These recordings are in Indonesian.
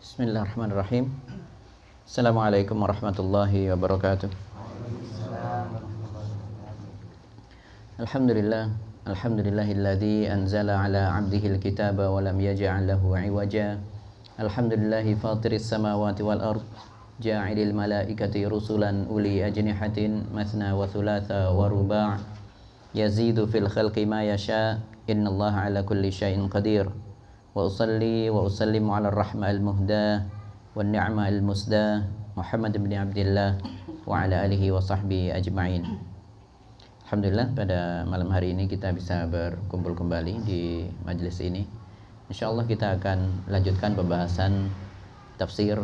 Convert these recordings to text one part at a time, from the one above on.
Bismillahirrahmanirrahim. Assalamualaikum warahmatullahi wabarakatuh. Alhamdulillah, alhamdulillahilladzi anzala ala 'abdihil kitaba wa lam yaj'al lahu 'iwaja. Alhamdulillahi fatiris samawati wal ard, ja'ilil malaikati rusulan uli ajnihatin mathna wa thulatha wa ruba', yazidu fil khalqi ma yasha', innallaha ala kulli syai'in qadir. Wa usalli wa usallimu ala rahma al-muhdah wa ni'ma al-musdah Muhammad bin Abdillah wa ala alihi wa sahbihi ajma'in. Alhamdulillah, pada malam hari ini kita bisa berkumpul kembali di majelis ini. Insyaallah kita akan lanjutkan pembahasan tafsir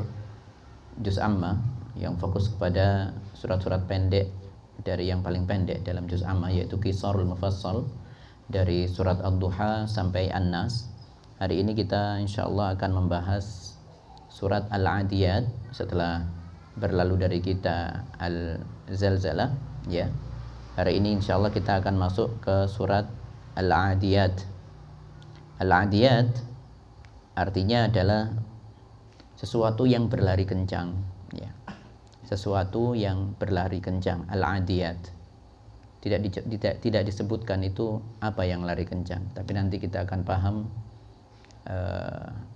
juz amma yang fokus kepada surat-surat pendek, dari yang paling pendek dalam juz amma yaitu Qisarul Mufassal, dari surat Ad-Duha sampai An-Nas. Hari ini kita insyaallah akan membahas surat Al-Adiyat setelah berlalu dari kita Al-Zalzalah, ya. Hari ini insyaallah kita akan masuk ke surat Al-Adiyat. Al-Adiyat artinya adalah sesuatu yang berlari kencang, ya. Sesuatu yang berlari kencang, Al-Adiyat. Tidak disebutkan itu apa yang lari kencang, tapi nanti kita akan paham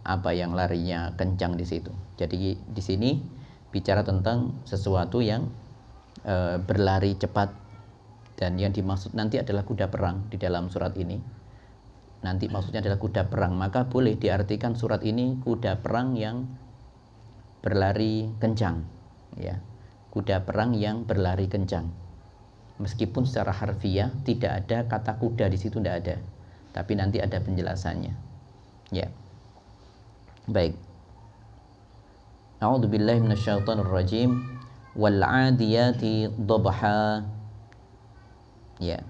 apa yang larinya kencang di situ. Jadi di sini bicara tentang sesuatu yang berlari cepat, dan yang dimaksud nanti adalah kuda perang di dalam surat ini. Nanti maksudnya adalah kuda perang, maka boleh diartikan surat ini kuda perang yang berlari kencang, ya. Kuda perang yang berlari kencang. Meskipun secara harfiah tidak ada kata kuda di situ, tidak ada, tapi nanti ada penjelasannya. Ya. Baik. A'udzubillahi minasyaitonirrajim. Wal 'adiyati dhabha. Ya.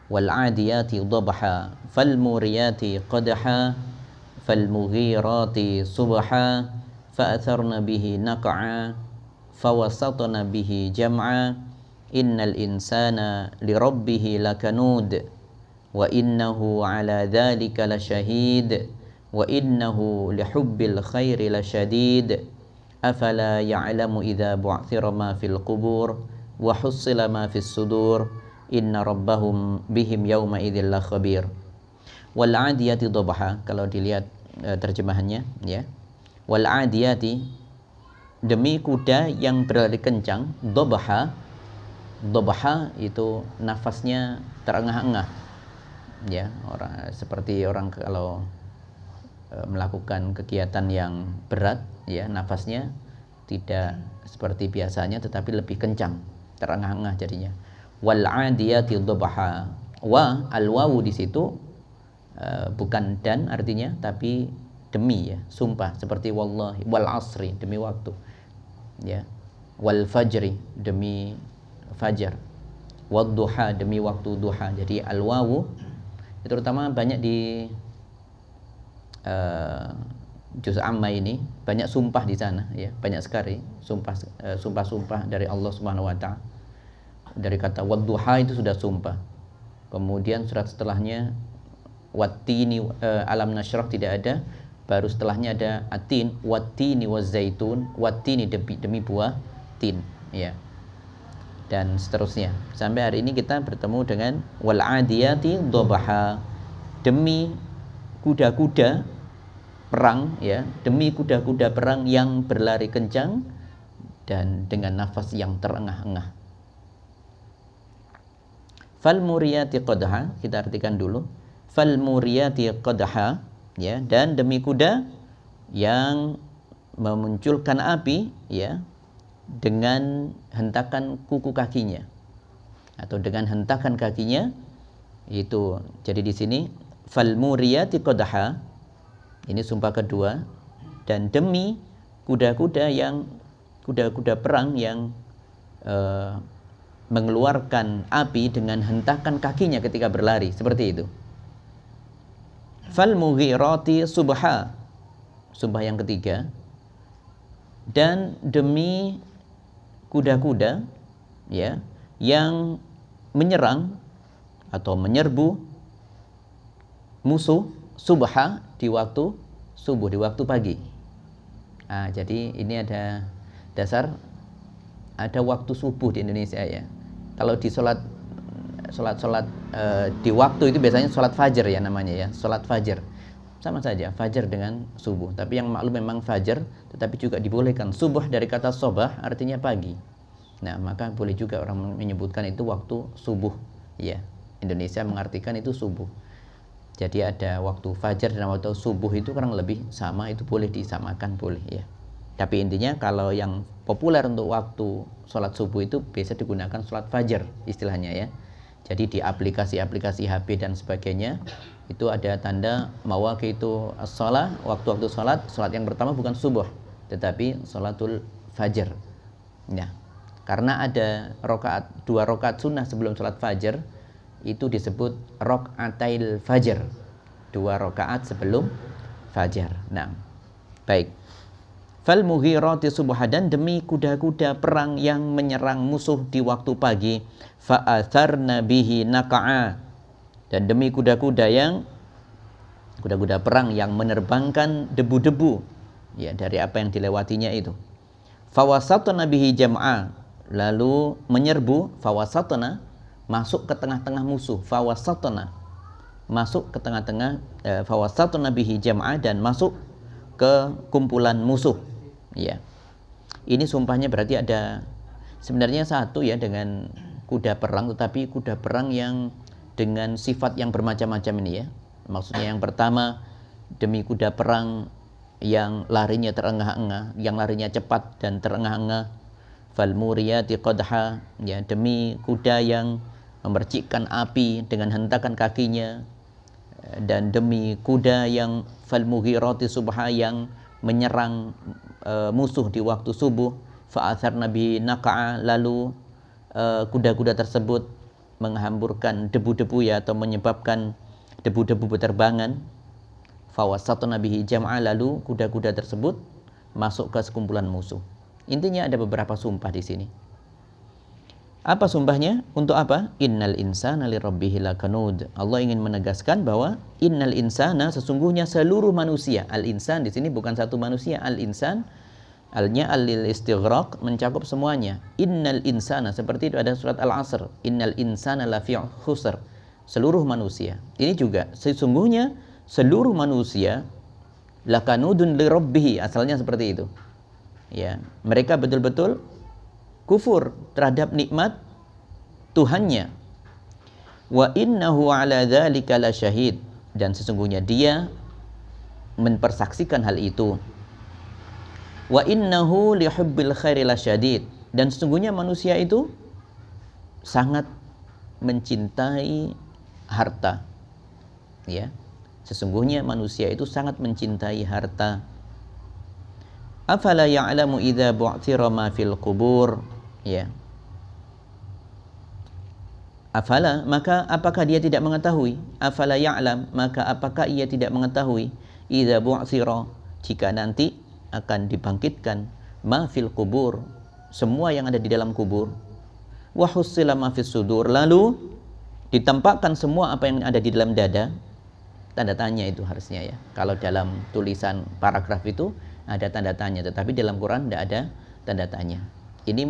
Wal 'adiyati dhabha, fal muriyati qadha, fal mughirati subha, fa atharna bihi naq'a, fa wasatna bihi jam'a, innal insana lirabbih lakanud, wa innahu 'ala dzalika lasyahid, wa innahu lihubbil khairi lasyadid, afala ya'lamu idza bu'thira ma fil qubur wa hussila ma fis sudur, inna rabbahum bihim yawma idzil khabir. Wal 'adiyati dhabha, kalau dilihat terjemahannya, ya. Wal 'adiyati, demi kuda yang berlari kencang. Dhabha, dhabha itu nafasnya terengah-engah, ya. Seperti orang kalau melakukan kegiatan yang berat, ya, nafasnya tidak seperti biasanya tetapi lebih kencang, terengah-engah jadinya. Wal 'adiyati dhabha, wa al-wawu di situ bukan dan artinya, tapi demi, ya, sumpah, seperti wallahi, wal 'asri, demi waktu, ya. Wal fajri, demi fajar. Wad duha, demi waktu duha. Jadi al-wawu terutama banyak di juz amma ini, banyak sumpah di sana, ya, banyak sekali sumpah dari Allah Subhanahu wa taala. Dari kata wadduha itu sudah sumpah. Kemudian surat setelahnya wattini, alam nasyrah tidak ada, baru setelahnya ada atin, wattini wazaitun, wattini demi buah tin, ya. Dan seterusnya. Sampai hari ini kita bertemu dengan wal 'adiyati dhabha, demi kuda-kuda perang, ya, demi kuda-kuda perang yang berlari kencang dan dengan nafas yang terengah-engah. Fal muriyati qadha, kita artikan dulu. Fal muriyati qadha, ya, dan demi kuda yang memunculkan api, ya, dengan hentakan kuku kakinya atau dengan hentakan kakinya itu. Jadi di sini fal muriyati qadha, ini sumpah kedua, dan demi kuda-kuda perang yang mengeluarkan api dengan hentakan kakinya ketika berlari, seperti itu. Fal mughirati subha, sumpah yang ketiga, dan demi kuda-kuda, ya, yang menyerang atau menyerbu musuh subha, di waktu subuh, di waktu pagi, Jadi ini ada dasar, ada waktu subuh di Indonesia ya. Kalau di sholat di waktu itu biasanya sholat fajar ya namanya ya, sholat fajar. Sama saja fajar dengan subuh. Tapi yang maklum memang fajar, tetapi juga dibolehkan subuh dari kata sobah artinya pagi. Nah maka boleh juga orang menyebutkan itu waktu subuh ya. Indonesia mengartikan itu subuh. Jadi ada waktu fajar dan waktu subuh itu kurang lebih sama, itu boleh disamakan, boleh ya. Tapi intinya kalau yang populer untuk waktu sholat subuh itu biasa digunakan sholat fajar istilahnya ya. Jadi di aplikasi-aplikasi HP dan sebagainya itu ada tanda mawaqitu as-shalah, waktu-waktu sholat yang pertama bukan subuh tetapi sholatul fajar. Nah, karena ada dua rakaat sunnah sebelum sholat fajar, itu disebut rakaatail fajar, 2 rakaat sebelum fajar. Nah, baik. Fal mughirati subha, dan demi kuda-kuda perang yang menyerang musuh di waktu pagi, fa atharna bihi naqa'a, dan demi kuda-kuda perang yang menerbangkan debu-debu ya dari apa yang dilewatinya itu. Fawasatna bihi jam'a, lalu menyerbu, fawasatna masuk ke tengah-tengah musuh, fawasatna masuk ke tengah-tengah, fawasatna bihi jam'a, dan masuk ke kumpulan musuh ya. Ini sumpahnya berarti ada sebenarnya satu ya dengan kuda perang, tetapi kuda perang yang dengan sifat yang bermacam-macam ini ya. Maksudnya yang pertama demi kuda perang yang larinya terengah-engah, yang larinya cepat dan terengah-engah, fal muriyati qadha, ya demi kuda yang memercikkan api dengan hentakan kakinya, dan demi kuda yang fal mughirati subha yang menyerang musuh di waktu subuh, fa atharna bi naqa'a, lalu kuda-kuda tersebut menghamburkan debu-debu ya, atau menyebabkan debu-debu berterbangan. Fawasatna bihi jam'a, lalu kuda-kuda tersebut masuk ke sekumpulan musuh. Intinya ada beberapa sumpah di sini. Apa sumpahnya? Untuk apa? Innal insana lirabbihi lakanud. Allah ingin menegaskan bahwa innal insana, sesungguhnya seluruh manusia. Al-insan di sini bukan satu manusia. Al-insan, alnya al-lil istighraq, mencakup semuanya. Innal insana, seperti itu ada surat Al-Asr. Innal insana lafi' khusr. Seluruh manusia. Ini juga sesungguhnya seluruh manusia lakanudun lirabbihi, asalnya seperti itu. Ya, mereka betul-betul kufur terhadap nikmat Tuhannya. Wa innahu ala dzalika lasyahid, dan sesungguhnya dia mempersaksikan hal itu. Wa innahu lihubbil khairi lasyadid, dan sesungguhnya manusia itu sangat mencintai harta. Ya, sesungguhnya manusia itu sangat mencintai harta. Afala ya'lamu idza bu'thira ma fil qubur, ya. Afala, maka apakah dia tidak mengetahui? Afala ya'lam, maka apakah ia tidak mengetahui? Idza bu'thira, jika nanti akan dibangkitkan, ma fil qubur, semua yang ada di dalam kubur. Wa hussila ma fis sudur, lalu ditampakkan semua apa yang ada di dalam dada. Tanda tanya itu harusnya ya. Kalau dalam tulisan paragraf itu ada tanda tanya, tetapi dalam Quran tidak ada tanda tanya. Ini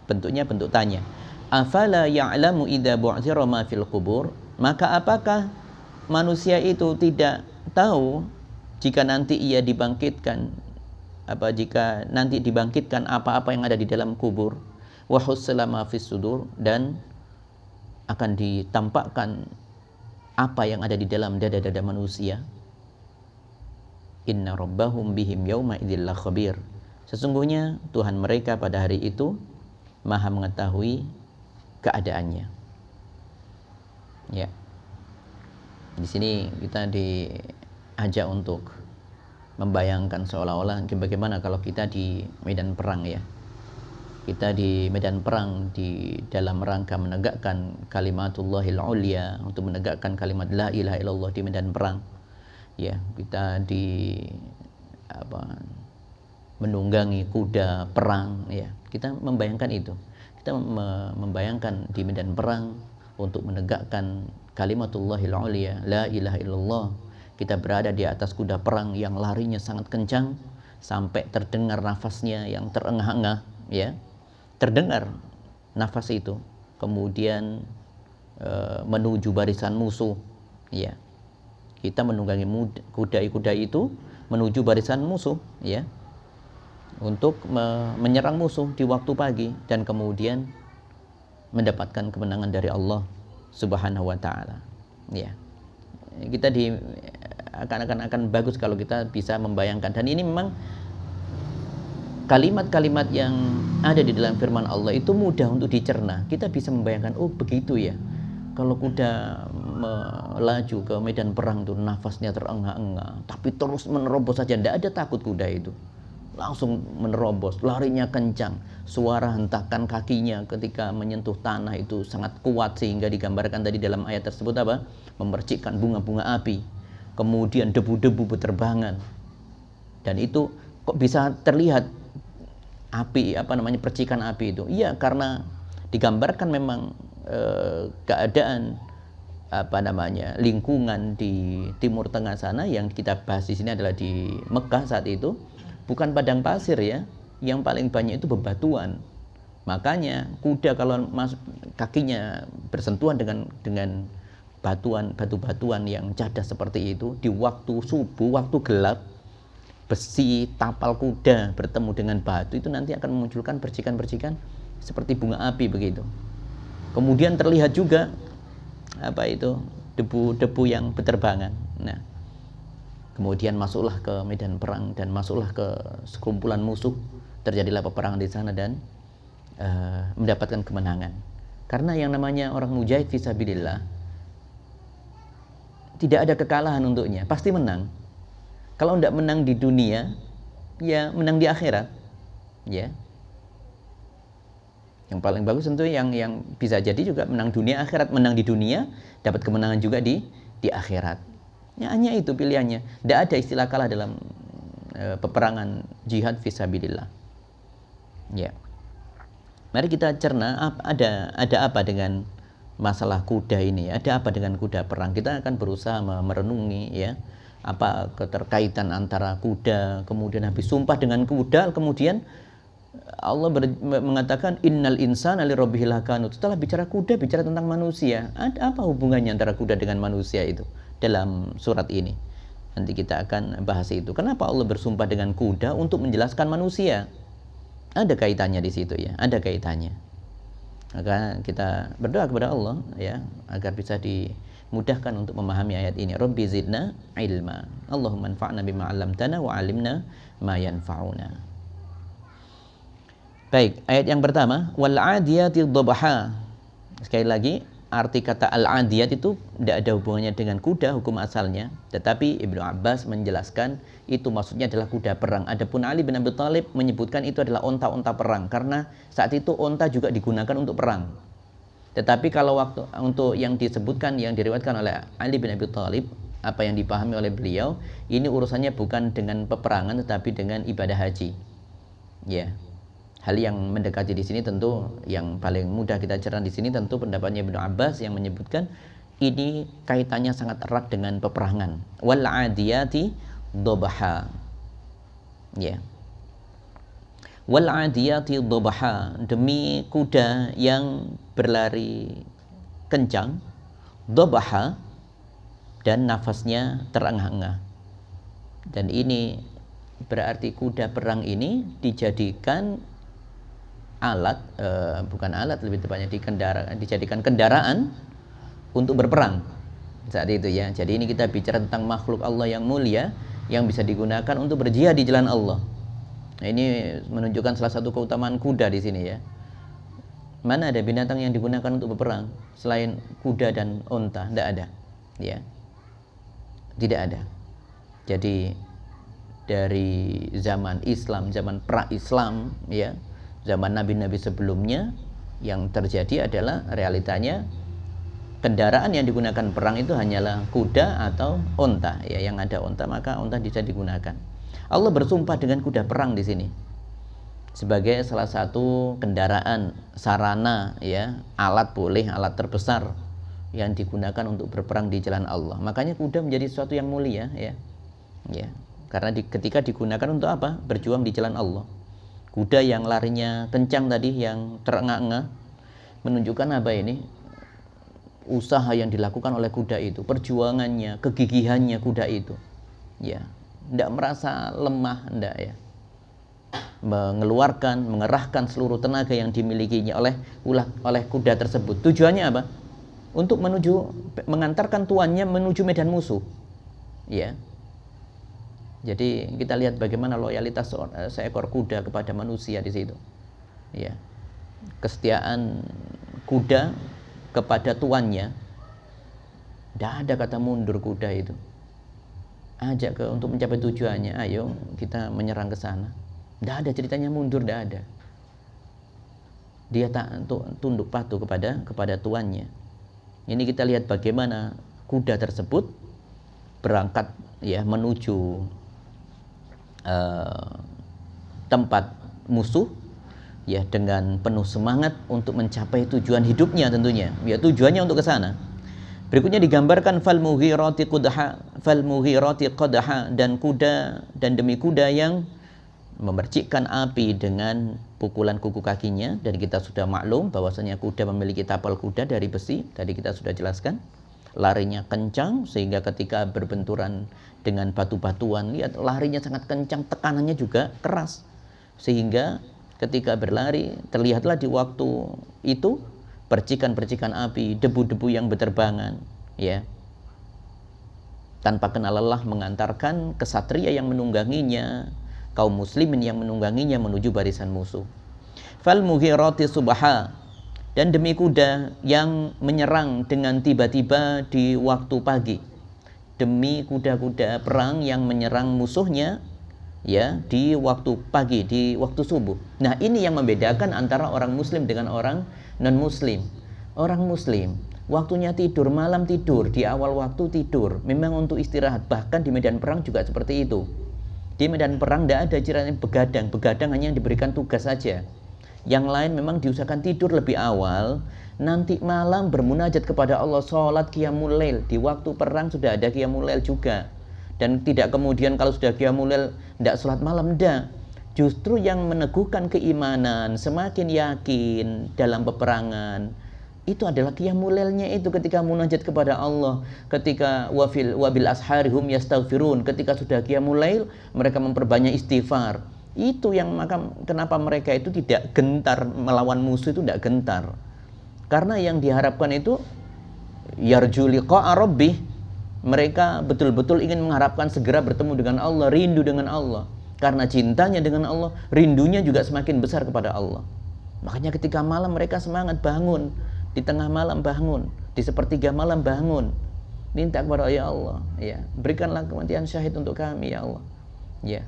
bentuknya bentuk tanya. Afala ya'lamu idza bu'thira ma fil qubur, maka apakah manusia itu tidak tahu jika nanti ia dibangkitkan, jika nanti dibangkitkan apa-apa yang ada di dalam kubur. Wa hussila ma fis sudur, dan akan ditampakkan apa yang ada di dalam dada-dada manusia. Inna rabbahum bihim yawma idzil khabir, sesungguhnya Tuhan mereka pada hari itu maha mengetahui keadaannya. Ya. Di sini kita diajak untuk membayangkan seolah-olah bagaimana kalau kita di medan perang ya. Kita di medan perang di dalam rangka menegakkan kalimatullahil ulya, untuk menegakkan kalimat la ilaha illallah di medan perang. Ya, kita menunggangi kuda perang ya. Kita membayangkan itu. Kita membayangkan di medan perang untuk menegakkan kalimatullahil ulya, la ilaha illallah. Kita berada di atas kuda perang yang larinya sangat kencang sampai terdengar nafasnya yang terengah-engah, ya, terdengar nafas itu, kemudian menuju barisan musuh, ya, kita menunggangi kuda itu menuju barisan musuh, ya, untuk menyerang musuh di waktu pagi dan kemudian mendapatkan kemenangan dari Allah Subhanahu wa taala, ya. Kita akan bagus kalau kita bisa membayangkan, dan ini memang kalimat-kalimat yang ada di dalam firman Allah itu mudah untuk dicerna. Kita bisa membayangkan, oh begitu ya, kalau kuda melaju ke medan perang itu nafasnya terengah-engah, tapi terus menerobos saja, tidak ada takut kuda itu, langsung menerobos, larinya kencang, suara hentakan kakinya ketika menyentuh tanah itu sangat kuat, sehingga digambarkan tadi dalam ayat tersebut apa? Memercikkan bunga-bunga api, kemudian debu-debu berterbangan, dan itu kok bisa terlihat api, percikan api itu? Iya, karena digambarkan memang keadaan lingkungan di Timur Tengah sana yang kita bahas di sini adalah di Mekah saat itu, bukan padang pasir ya, yang paling banyak itu bebatuan. Makanya kuda kalau kakinya bersentuhan dengan batu-batuan yang cadas seperti itu di waktu subuh, waktu gelap, besi tapal kuda bertemu dengan batu itu nanti akan memunculkan percikan-percikan seperti bunga api begitu. Kemudian terlihat juga debu-debu yang berterbangan. Nah, kemudian masuklah ke medan perang dan masuklah ke sekumpulan musuh, terjadilah peperangan di sana dan mendapatkan kemenangan. Karena yang namanya orang mujahid fisabilillah tidak ada kekalahan untuknya, pasti menang. Kalau tidak menang di dunia, ya menang di akhirat, ya. Yang paling bagus tentu yang bisa jadi juga menang dunia akhirat, menang di dunia dapat kemenangan juga di akhirat. Ya, hanya itu pilihannya. Tidak ada istilah kalah dalam peperangan jihad fisabilillah. Ya. Mari kita cerna ada apa dengan masalah kuda ini? Ada apa dengan kuda perang? Kita akan berusaha merenungi, ya, apa keterkaitan antara kuda, kemudian habis sumpah dengan kuda, kemudian Allah mengatakan innal insana lirabbihil lakanut. Setelah bicara kuda, bicara tentang manusia. Ada apa hubungannya antara kuda dengan manusia itu dalam surat ini? Nanti kita akan bahas itu. Kenapa Allah bersumpah dengan kuda untuk menjelaskan manusia? Ada kaitannya di situ, ya, ada kaitannya. Maka kita berdoa kepada Allah, ya, agar bisa dimudahkan untuk memahami ayat ini. Rabbi zidna ilma. Allahumma anfa'na bima 'allamtana wa 'allimna ma yanfa'una. Baik, ayat yang pertama, wal 'adiyati dhabha. Sekali lagi, arti kata al-'adiyat itu tidak ada hubungannya dengan kuda hukum asalnya, tetapi Ibnu Abbas menjelaskan itu maksudnya adalah kuda perang. Adapun Ali bin Abi Thalib menyebutkan itu adalah onta-onta perang, karena saat itu onta juga digunakan untuk perang. Tetapi kalau untuk yang disebutkan, yang diriwayatkan oleh Ali bin Abi Thalib, apa yang dipahami oleh beliau, ini urusannya bukan dengan peperangan tetapi dengan ibadah haji. Ya. Hal yang mendekati di sini tentu yang paling mudah kita cerna di sini tentu pendapatnya Ibnu Abbas yang menyebutkan ini kaitannya sangat erat dengan peperangan. Wal 'adiyati dhabha. Ya. Wal 'adiyati dhabha, demi kuda yang berlari kencang, dhabha, dan nafasnya terengah-engah. Dan ini berarti kuda perang ini dijadikan alat, bukan alat, lebih tepatnya dijadikan kendaraan untuk berperang saat itu, ya. Jadi ini kita bicara tentang makhluk Allah yang mulia yang bisa digunakan untuk berjihad di jalan Allah. Nah, ini menunjukkan salah satu keutamaan kuda di sini, ya. Mana ada binatang yang digunakan untuk berperang selain kuda dan unta? Tidak ada, ya. Tidak ada. Jadi dari zaman Islam, zaman pra-Islam, ya, zaman nabi-nabi sebelumnya, yang terjadi adalah realitanya kendaraan yang digunakan perang itu hanyalah kuda atau unta, ya. Yang ada unta maka unta bisa digunakan. Allah bersumpah dengan kuda perang di sini sebagai salah satu kendaraan, sarana, ya, alat terbesar yang digunakan untuk berperang di jalan Allah. Makanya kuda menjadi sesuatu yang mulia, ya. Ya. Karena ketika digunakan untuk apa? Berjuang di jalan Allah. Kuda yang larinya kencang tadi, yang terengah-engah, menunjukkan apa ini? Usaha yang dilakukan oleh kuda itu, perjuangannya, kegigihannya kuda itu. Ya, tidak merasa lemah, tidak ya. Mengerahkan seluruh tenaga yang dimilikinya oleh kuda tersebut. Tujuannya apa? Untuk mengantarkan tuannya menuju medan musuh. Ya. Jadi kita lihat bagaimana loyalitas seekor kuda kepada manusia di situ. Ya. Kesetiaan kuda kepada tuannya. Tidak ada kata mundur kuda itu. Ajak untuk mencapai tujuannya, ayo kita menyerang ke sana. Tidak ada ceritanya mundur, tidak ada. Dia tak tunduk patuh kepada tuannya. Ini kita lihat bagaimana kuda tersebut berangkat ya menuju tempat musuh ya dengan penuh semangat untuk mencapai tujuan hidupnya tentunya. Ya tujuannya untuk ke sana. Berikutnya digambarkan fal mughirati qadha, dan demi kuda yang memercikkan api dengan pukulan kuku kakinya. Dan kita sudah maklum bahwasanya kuda memiliki tapal kuda dari besi, tadi kita sudah jelaskan. Larinya kencang sehingga ketika berbenturan dengan batu-batuan, lihat larinya sangat kencang, tekanannya juga keras, sehingga ketika berlari terlihatlah di waktu itu percikan-percikan api, debu-debu yang berterbangan, ya, tanpa kenal lelah mengantarkan kesatria yang menungganginya, kaum muslimin yang menungganginya menuju barisan musuh. Fal mughirati subha, dan demi kuda yang menyerang dengan tiba-tiba di waktu pagi. Demi kuda-kuda perang yang menyerang musuhnya ya di waktu pagi, di waktu subuh. Nah, ini yang membedakan antara orang muslim dengan orang non-muslim. Orang muslim waktunya tidur, malam tidur, di awal waktu tidur, memang untuk istirahat. Bahkan di medan perang juga seperti itu. Di medan perang tidak ada ceritanya begadang hanya yang diberikan tugas saja. Yang lain memang diusahakan tidur lebih awal, nanti malam bermunajat kepada Allah, sholat qiyamul lail. Di waktu perang sudah ada qiyamul lail juga. Dan tidak kemudian kalau sudah qiyamul lail tidak sholat malam, tidak. Justru yang meneguhkan keimanan, semakin yakin dalam peperangan, itu adalah qiyamul lailnya itu, ketika munajat kepada Allah, ketika wabil asharihum yastaghfirun, ketika sudah qiyamul lail mereka memperbanyak istighfar. Itu yang kenapa mereka itu tidak gentar melawan musuh, itu tidak gentar. Karena yang diharapkan itu yarju liqa'a rabbih. Mereka betul-betul ingin mengharapkan segera bertemu dengan Allah, rindu dengan Allah. Karena cintanya dengan Allah, rindunya juga semakin besar kepada Allah. Makanya ketika malam mereka semangat bangun, di tengah malam bangun, di sepertiga malam bangun, minta kepada ya Allah, ya, berikanlah kematian syahid untuk kami ya Allah. Ya.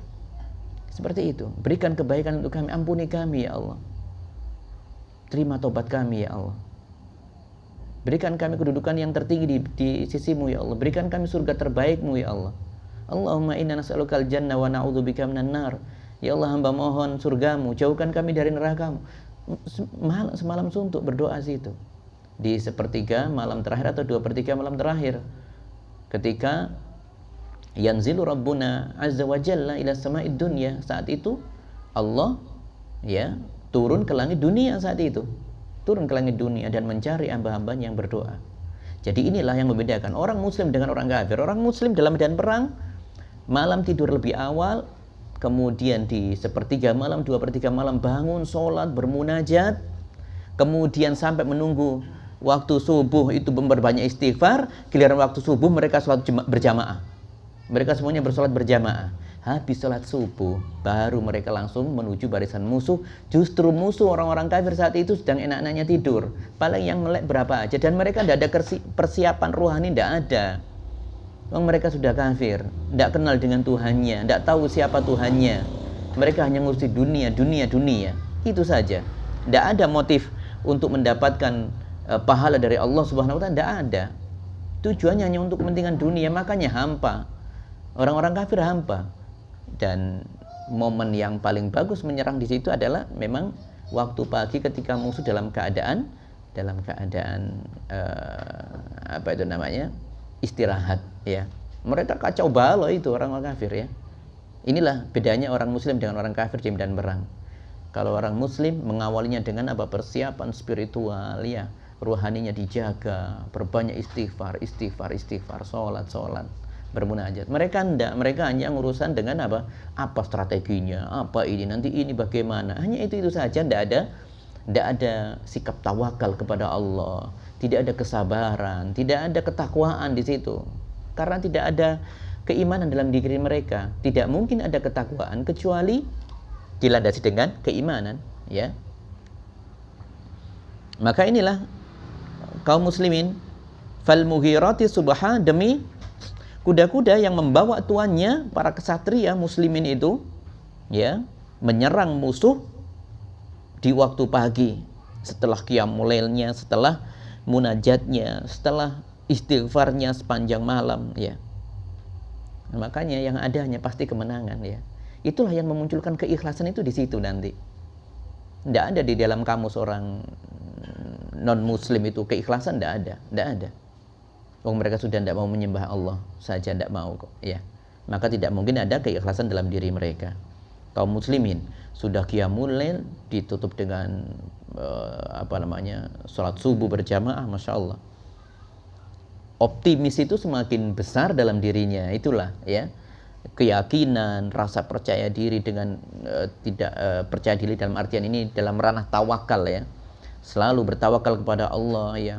Seperti itu, berikan kebaikan untuk kami, ampuni kami ya Allah, terima tobat kami ya Allah, berikan kami kedudukan yang tertinggi di sisimu ya Allah, berikan kami surga terbaikmu ya Allah. Allahumma inna nas'alukal jannah wa na'udzubika minan nar. Ya Allah, hamba mohon surgamu, jauhkan kami dari nerakamu. Semalam suntuk berdoa situ di sepertiga malam terakhir atau 2/3 malam terakhir, ketika yanzilu rabbuna azza wa jalla ila sama'id dunya. Saat itu Allah ya turun ke langit dunia, saat itu turun ke langit dunia dan mencari hamba-hamba yang berdoa. Jadi inilah yang membedakan orang muslim dengan orang kafir. Orang muslim dalam medan perang malam tidur lebih awal, kemudian di sepertiga malam, 2/3 malam bangun, sholat, bermunajat, kemudian sampai menunggu waktu subuh itu memperbanyak istighfar. Giliran waktu subuh mereka sholat berjamaah. Mereka semuanya bersolat berjamaah. Habis sholat subuh baru mereka langsung menuju barisan musuh. Justru musuh orang-orang kafir saat itu sedang enak-enaknya tidur. Paling yang melek berapa aja. Dan mereka tidak ada persiapan rohani, tidak ada. Mereka sudah kafir, tidak kenal dengan Tuhannya, tidak tahu siapa Tuhannya. Mereka hanya ngurusi dunia. Itu saja. Tidak ada motif untuk mendapatkan pahala dari Allah Subhanahu wa Ta'ala, tidak ada. Tujuannya hanya untuk kepentingan dunia, makanya hampa. Orang-orang kafir hampa. Dan momen yang paling bagus menyerang di situ adalah memang waktu pagi ketika musuh dalam keadaan istirahat ya. Mereka kacau balau itu orang-orang kafir ya. Inilah bedanya orang muslim dengan orang kafir di medan perang. Kalau orang muslim mengawalinya dengan apa? Persiapan spiritual, ya, ruhaninya dijaga, berbanyak istighfar, salat, bermunajat. Mereka enggak, mereka hanya urusan dengan apa? Apa strateginya, apa ini, nanti ini bagaimana. Hanya itu saja, enggak ada sikap tawakal kepada Allah, tidak ada kesabaran, tidak ada ketakwaan di situ. Karena tidak ada keimanan dalam diri mereka. Tidak mungkin ada ketakwaan kecuali dilandasi dengan keimanan, ya. Maka inilah kaum muslimin, fal mughirati subha, demi kuda-kuda yang membawa tuannya, para kesatria muslimin itu, ya, menyerang musuh di waktu pagi, setelah qiyamul lailnya, setelah munajatnya, setelah istighfarnya sepanjang malam, ya. Makanya yang ada hanya pasti kemenangan, ya. Itulah yang memunculkan keikhlasan itu di situ nanti. Tidak ada di dalam kamus orang non muslim itu keikhlasan, tidak ada. Mereka sudah tidak mau menyembah Allah saja, tidak mau kok, ya. Maka tidak mungkin ada keikhlasan dalam diri mereka. Kaum muslimin sudah qiyamul lail ditutup dengan sholat subuh berjamaah, masya Allah. Optimis itu semakin besar dalam dirinya, itulah, ya, keyakinan, rasa percaya diri dengan tidak percaya diri dalam artian ini dalam ranah tawakal, ya, selalu bertawakal kepada Allah, ya.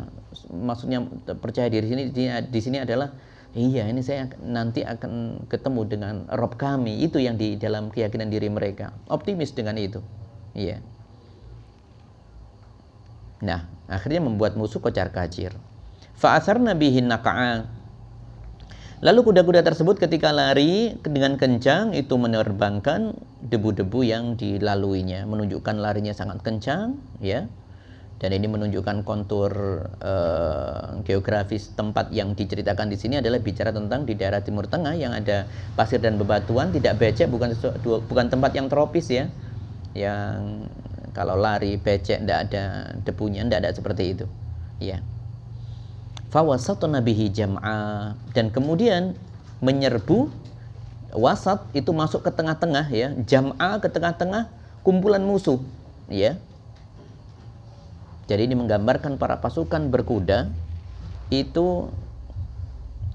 Maksudnya percaya diri di sini adalah, iya, ini saya nanti akan ketemu dengan Rabb kami. Itu yang di dalam keyakinan diri mereka, optimis dengan itu, iya. Nah, akhirnya membuat musuh kocar-kacir. Fa'asarna bihi naqa'a. Lalu kuda-kuda tersebut ketika lari dengan kencang itu menerbangkan debu-debu yang dilaluinya, menunjukkan larinya sangat kencang, ya. Dan ini menunjukkan kontur geografis tempat yang diceritakan di sini adalah bicara tentang di daerah Timur Tengah yang ada pasir dan bebatuan, tidak becek, bukan tempat yang tropis, ya. Yang kalau lari becek, tidak ada debunya, tidak ada seperti itu, ya. Fawasatna bihi jam'a, dan kemudian menyerbu, wasat itu masuk ke tengah-tengah, ya, jam'a ke tengah-tengah kumpulan musuh, ya. Jadi ini menggambarkan para pasukan berkuda itu,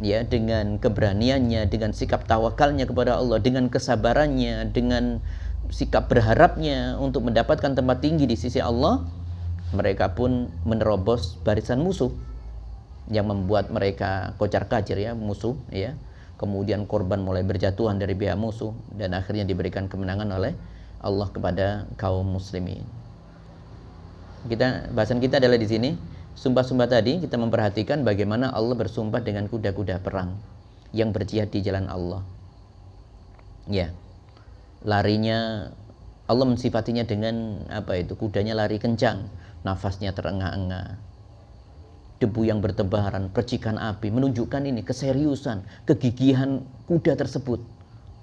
ya, dengan keberaniannya, dengan sikap tawakalnya kepada Allah, dengan kesabarannya, dengan sikap berharapnya untuk mendapatkan tempat tinggi di sisi Allah, mereka pun menerobos barisan musuh yang membuat mereka kocar-kacir, ya, musuh, ya. Kemudian korban mulai berjatuhan dari pihak musuh dan akhirnya diberikan kemenangan oleh Allah kepada kaum muslimin. Bahasan kita adalah di sini sumpah-sumpah tadi, kita memperhatikan bagaimana Allah bersumpah dengan kuda-kuda perang yang berjihad di jalan Allah. Ya. Larinya Allah mensifatinya dengan kudanya lari kencang, nafasnya terengah-engah. Debu yang bertebaran, percikan api, menunjukkan ini keseriusan, kegigihan kuda tersebut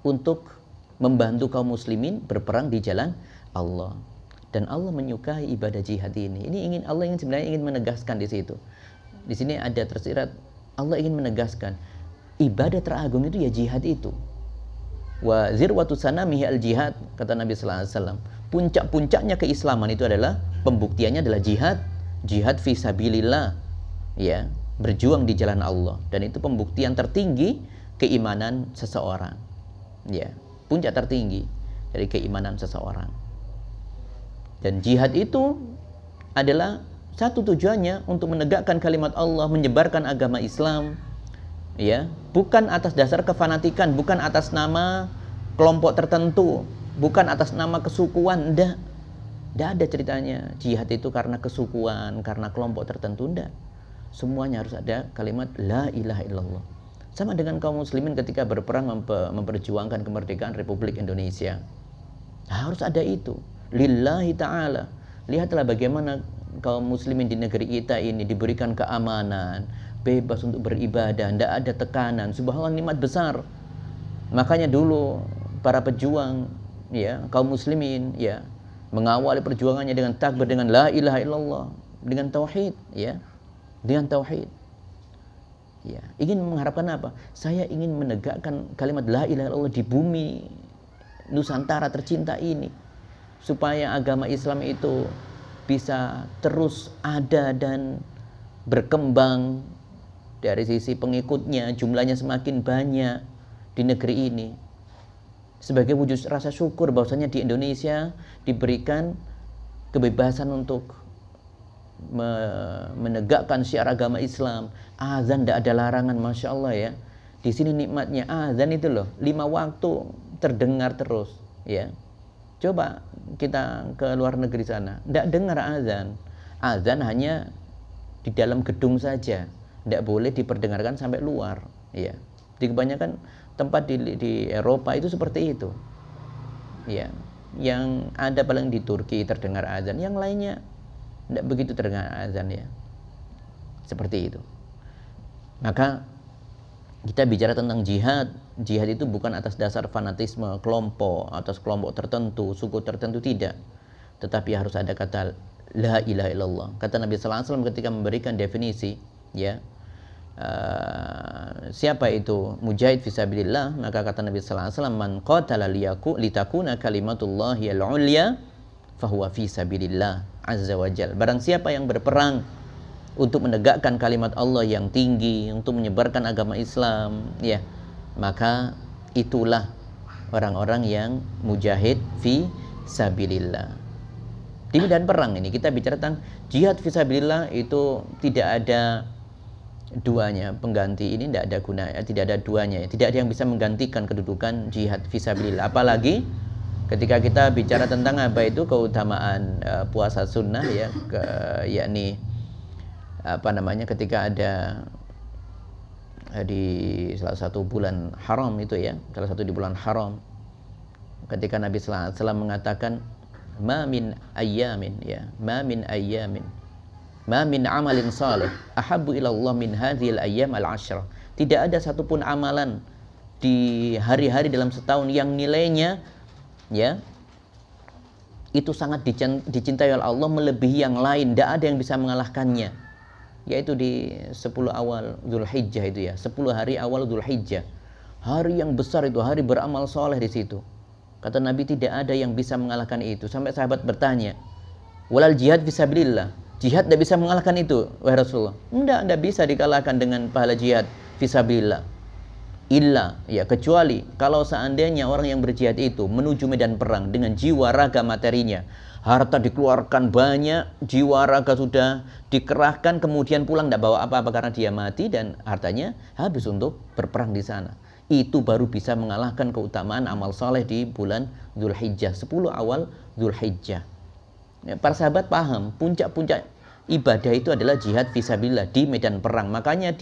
untuk membantu kaum muslimin berperang di jalan Allah. Dan Allah menyukai ibadah jihad ini. Allah sebenarnya ingin menegaskan di situ. Di sini ada tersirat, Allah ingin menegaskan ibadah teragung itu, ya, jihad itu. Wa zirwatu sanamihi al-jihad, kata Nabi sallallahu alaihi wasallam. Puncak-puncaknya keislaman itu adalah, pembuktiannya adalah jihad fi sabilillah, ya, berjuang di jalan Allah. Dan itu pembuktian tertinggi keimanan seseorang, ya, puncak tertinggi dari keimanan seseorang. Dan jihad itu adalah satu tujuannya untuk menegakkan kalimat Allah, menyebarkan agama Islam, ya, bukan atas dasar kefanatikan, bukan atas nama kelompok tertentu, bukan atas nama kesukuan, tidak ada ceritanya jihad itu karena kesukuan, karena kelompok tertentu, tidak. Semuanya harus ada kalimat la ilaha illallah. Sama dengan kaum muslimin ketika berperang memperjuangkan kemerdekaan Republik Indonesia, harus ada itu, lillahi ta'ala. Lihatlah bagaimana kaum muslimin di negeri kita ini diberikan keamanan, bebas untuk beribadah, tidak ada tekanan. Subhanallah, nikmat besar. Makanya dulu para pejuang, ya, kaum muslimin, ya, mengawali perjuangannya dengan takbir, dengan la ilaha illallah, dengan tauhid, ya, dengan tauhid. Ya, ingin mengharapkan apa? Saya ingin menegakkan kalimat la ilaha illallah di bumi Nusantara tercinta ini, supaya agama Islam itu bisa terus ada dan berkembang dari sisi pengikutnya, jumlahnya semakin banyak di negeri ini. Sebagai wujud rasa syukur bahwasanya di Indonesia diberikan kebebasan untuk menegakkan syiar agama Islam. Azan tidak ada larangan, masya Allah ya. Di sini nikmatnya azan itu loh, 5 waktu terdengar terus ya. Coba kita ke luar negeri sana, tidak dengar azan. Azan hanya di dalam gedung saja, tidak boleh diperdengarkan sampai luar ya. Di kebanyakan tempat di Eropa itu seperti itu ya. Yang ada paling di Turki terdengar azan, yang lainnya tidak begitu terdengar azan ya. Seperti itu. Maka kita bicara tentang jihad. Jihad itu bukan atas dasar fanatisme kelompok, atas kelompok tertentu, suku tertentu, tidak. Tetapi harus ada kata la ilaha illallah. Kata Nabi sallallahu alaihi wasallam ketika memberikan definisi ya, siapa itu mujahid fisabilillah, maka kata Nabi sallallahu alaihi wasallam, man qatala litakuna kalimatullahi al-ulya fahuwa fisabilillah azza wajal. Barang siapa yang berperang untuk menegakkan kalimat Allah yang tinggi, untuk menyebarkan agama Islam ya, maka itulah orang-orang yang mujahid fisabilillah. Di medan perang ini kita bicara tentang jihad fisabilillah, itu tidak ada duanya, pengganti ini tidak ada guna, tidak ada duanya, tidak ada yang bisa menggantikan kedudukan jihad fisabilillah. Apalagi ketika kita bicara tentang apa itu keutamaan puasa sunnah ya, yakni apa namanya, ketika ada di salah satu bulan haram itu ya, salah satu di bulan haram, ketika Nabi sallallahu alaihi wasallam mengatakan ma min ayyamin ya, ma min ayyamin ma min amalin salih ahabbu ilallah min hadhil ayyam al-ashrah. Tidak ada satupun amalan di hari-hari dalam setahun yang nilainya ya itu sangat dicintai oleh Allah melebihi yang lain, tidak ada yang bisa mengalahkannya, yaitu di 10 awal Dzulhijjah itu ya, 10 hari awal Dzulhijjah. Hari yang besar itu, hari beramal soleh di situ. Kata Nabi tidak ada yang bisa mengalahkan itu. Sampai sahabat bertanya, walal jihad fisabilillah, jihad tidak bisa mengalahkan itu wahai Rasulullah? Tidak bisa dikalahkan dengan pahala jihad fisabilillah. Illa ya, kecuali kalau seandainya orang yang berjihad itu menuju medan perang dengan jiwa raga materinya, harta dikeluarkan banyak, jiwa raga sudah dikerahkan, kemudian pulang tidak bawa apa-apa karena dia mati dan hartanya habis untuk berperang di sana. Itu baru bisa mengalahkan keutamaan amal soleh di bulan Dzulhijjah, 10 awal Dzulhijjah. Ya, para sahabat paham puncak-puncak ibadah itu adalah jihad fisabilillah di medan perang. Makanya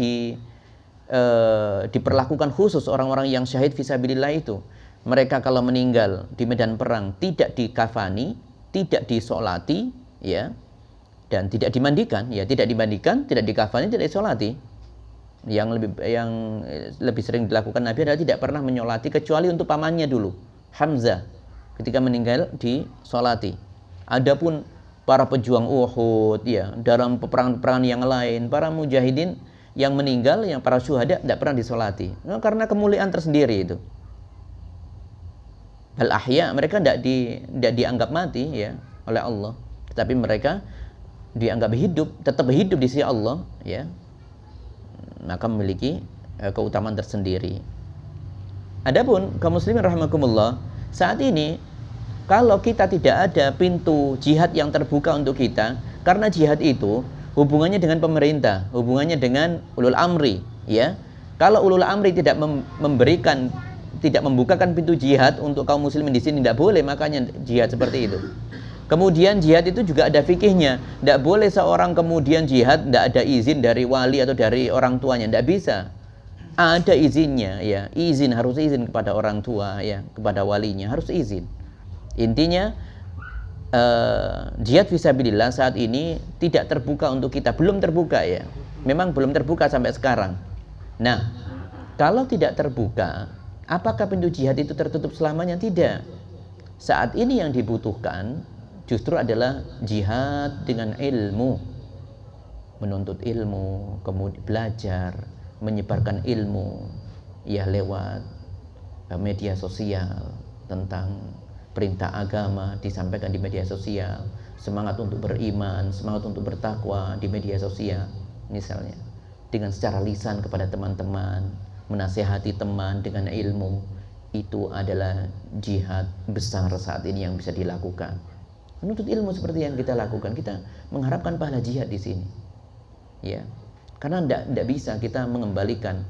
diperlakukan khusus orang-orang yang syahid fisabilillah itu. Mereka kalau meninggal di medan perang tidak dikafani, tidak disolati ya, dan tidak dimandikan ya, tidak dikafani, tidak disolati. Yang lebih sering dilakukan Nabi adalah tidak pernah menyolati kecuali untuk pamannya dulu, Hamzah, ketika meninggal disolati. Adapun para pejuang Uhud ya, dalam peperangan yang lain, para mujahidin yang meninggal, yang para syuhada tidak pernah disolati, nah, karena kemuliaan tersendiri itu. Bal ahya, mereka tidak dianggap mati ya oleh Allah, tetapi mereka dianggap hidup, tetap hidup di sisi Allah ya, maka memiliki keutamaan tersendiri. Adapun kaum muslimin rahimakumullah, saat ini kalau kita tidak ada pintu jihad yang terbuka untuk kita, karena jihad itu hubungannya dengan pemerintah, hubungannya dengan ulul amri ya. Kalau ulul amri tidak tidak membukakan pintu jihad untuk kaum muslimin di sini, tidak boleh makanya jihad seperti itu. Kemudian jihad itu juga ada fikihnya. Tidak boleh seorang kemudian jihad tidak ada izin dari wali atau dari orang tuanya, tidak bisa. Ada izinnya ya, harus izin kepada orang tua ya, kepada walinya harus izin. Intinya jihad fisabilillah saat ini tidak terbuka untuk kita, belum terbuka ya. Memang belum terbuka sampai sekarang. Nah, kalau tidak terbuka, apakah pintu jihad itu tertutup selamanya? Tidak. Saat ini yang dibutuhkan justru adalah jihad dengan ilmu, menuntut ilmu, kemudian belajar, menyebarkan ilmu ya lewat media sosial tentang perintah agama disampaikan di media sosial, semangat untuk beriman, semangat untuk bertakwa di media sosial misalnya, dengan secara lisan kepada teman-teman, menasehati teman dengan ilmu, itu adalah jihad besar saat ini yang bisa dilakukan. Menuntut ilmu seperti yang kita lakukan, kita mengharapkan pahala jihad di sini, ya, karena tidak bisa kita mengembalikan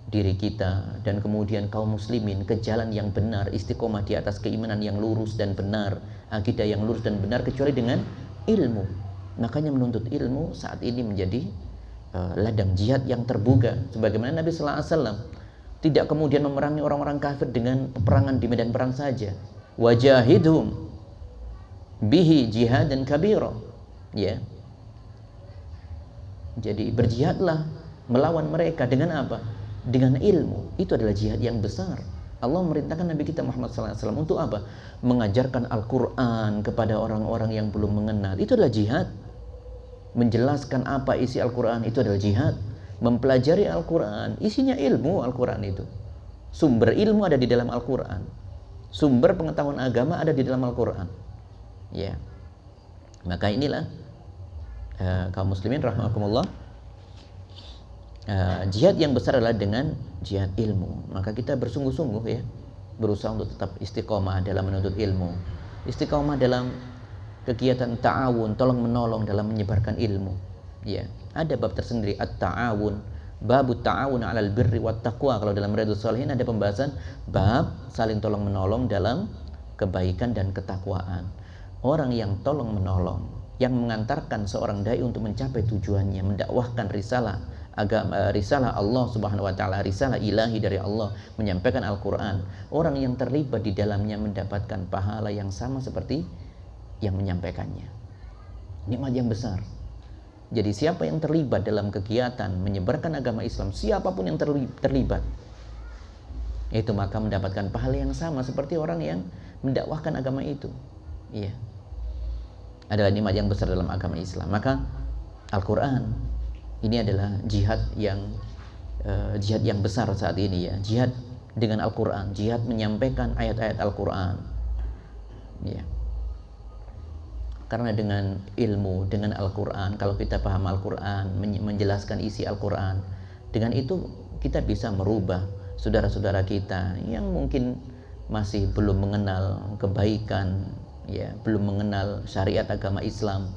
diri kita dan kemudian kaum muslimin ke jalan yang benar, istiqomah di atas keimanan yang lurus dan benar, akidah yang lurus dan benar, kecuali dengan ilmu. Makanya menuntut ilmu saat ini menjadi ladang jihad yang terbuka, sebagaimana Nabi sallallahu alaihi wasallam tidak kemudian memerangi orang-orang kafir dengan peperangan di medan perang saja. Wajahidhum bihi jihadan kabira, ya. Jadi berjihadlah melawan mereka dengan apa? Dengan ilmu. Itu adalah jihad yang besar. Allah merintahkan Nabi kita Muhammad SAW untuk apa? Mengajarkan Al-Quran kepada orang-orang yang belum mengenal. Itu adalah jihad. Menjelaskan apa isi Al-Quran, itu adalah jihad. Mempelajari Al-Quran, isinya ilmu Al-Quran itu. Sumber ilmu ada di dalam Al-Quran. Sumber pengetahuan agama ada di dalam Al-Quran, ya. Maka inilah kaum muslimin rahimakumullah, jihad yang besar adalah dengan jihad ilmu. Maka kita bersungguh-sungguh, ya, berusaha untuk tetap istiqomah dalam menuntut ilmu, istiqomah dalam kegiatan ta'awun, tolong menolong dalam menyebarkan ilmu, ya. Ada bab tersendiri, at-ta'awun, babut ta'awun 'alal birri wat taqwa. Kalau dalam Riyadhus Shalihin ada pembahasan bab saling tolong menolong dalam kebaikan dan ketakwaan. Orang yang tolong menolong, yang mengantarkan seorang dai untuk mencapai tujuannya, mendakwahkan risalah agama, risalah Allah Subhanahu wa taala, risalah ilahi dari Allah, menyampaikan Al-Qur'an, orang yang terlibat di dalamnya mendapatkan pahala yang sama seperti yang menyampaikannya. Nikmat yang besar. Jadi siapa yang terlibat dalam kegiatan menyebarkan agama Islam, siapapun yang terlibat, itu maka mendapatkan pahala yang sama seperti orang yang mendakwahkan agama itu. Iya. Adalah nikmat yang besar dalam agama Islam. Maka Al-Qur'an ini adalah jihad yang besar saat ini, ya. Jihad dengan Al-Qur'an, jihad menyampaikan ayat-ayat Al-Qur'an. Ya. Karena dengan ilmu, dengan Al-Qur'an, kalau kita paham Al-Qur'an, menjelaskan isi Al-Qur'an, dengan itu kita bisa merubah saudara-saudara kita yang mungkin masih belum mengenal kebaikan, ya, belum mengenal syariat agama Islam,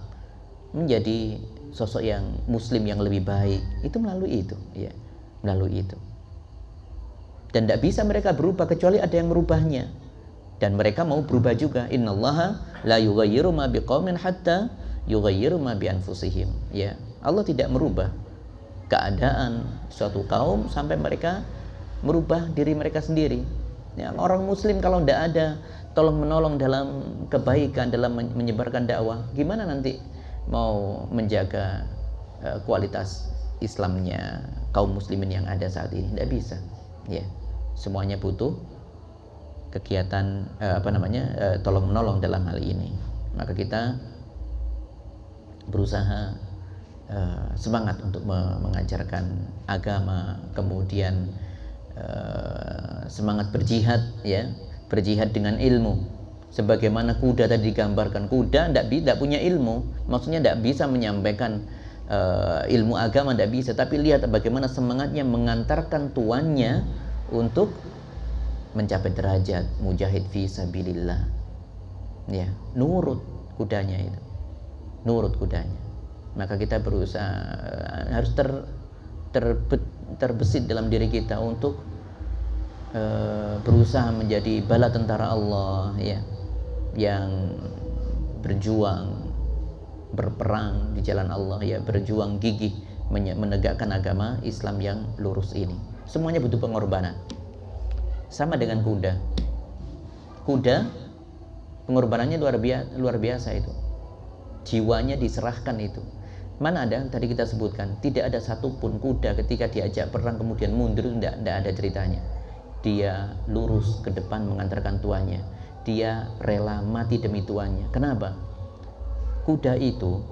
menjadi sosok yang muslim yang lebih baik. Itu melalui itu, ya, melalui itu. Dan tidak bisa mereka berubah kecuali ada yang merubahnya, dan mereka mau berubah juga. Innallaha la yughayyiru ma biqaumin hatta yughayyiru ma bi anfusihim, ya. Allah tidak merubah keadaan suatu kaum sampai mereka merubah diri mereka sendiri, ya. Orang muslim kalau tidak ada tolong menolong dalam kebaikan, dalam menyebarkan dakwah, gimana nanti mau menjaga kualitas Islamnya kaum muslimin yang ada saat ini? Tidak bisa, ya. Semuanya butuh kegiatan tolong menolong dalam hal ini. Maka kita berusaha semangat untuk mengajarkan agama, kemudian semangat berjihad, ya, berjihad dengan ilmu. Sebagaimana kuda tadi digambarkan, kuda tidak punya ilmu, maksudnya tidak bisa menyampaikan ilmu agama, tidak bisa. Tapi lihat bagaimana semangatnya mengantarkan tuannya untuk mencapai derajat mujahid fi sabilillah, ya. Nurut kudanya itu, nurut kudanya. Maka kita berusaha, harus terbesit dalam diri kita untuk berusaha menjadi bala tentara Allah, ya, yang berjuang, berperang di jalan Allah, ya, berjuang gigih menegakkan agama Islam yang lurus ini. Semuanya butuh pengorbanan. Sama dengan kuda. Kuda pengorbanannya luar biasa itu. Jiwanya diserahkan itu. Mana ada, tadi kita sebutkan, tidak ada satupun kuda ketika diajak perang kemudian mundur, tidak ada ceritanya. Dia lurus ke depan mengantarkan tuannya. Dia rela mati demi tuannya. Kenapa? Kuda itu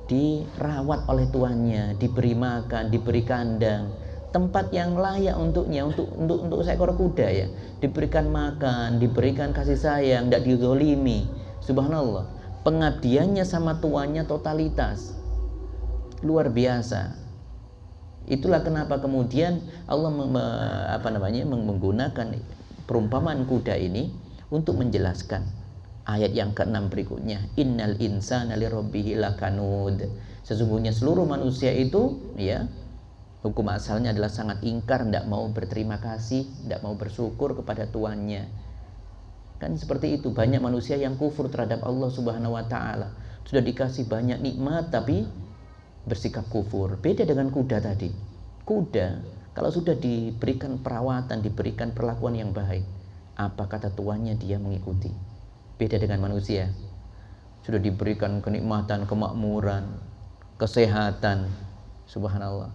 dirawat oleh tuannya, diberi makan, diberi kandang, tempat yang layak untuknya, untuk seekor kuda ya, diberikan makan, diberikan kasih sayang, tidak dizolimi. Subhanallah, pengabdiannya sama tuannya totalitas, luar biasa. Itulah kenapa kemudian Allah menggunakan perumpamaan kuda ini untuk menjelaskan ayat yang ke-6 berikutnya, innal insana lirabbihi lakanud. Sesungguhnya seluruh manusia itu ya, hukum asalnya adalah sangat ingkar, tidak mau berterima kasih, tidak mau bersyukur kepada tuannya. Kan seperti itu, banyak manusia yang kufur terhadap Allah Subhanahu wa taala. Sudah dikasih banyak nikmat tapi bersikap kufur. Beda dengan kuda tadi. Kuda kalau sudah diberikan perawatan, diberikan perlakuan yang baik, apa kata tuannya dia mengikuti. Beda dengan manusia. Sudah diberikan kenikmatan, kemakmuran, kesehatan, subhanallah,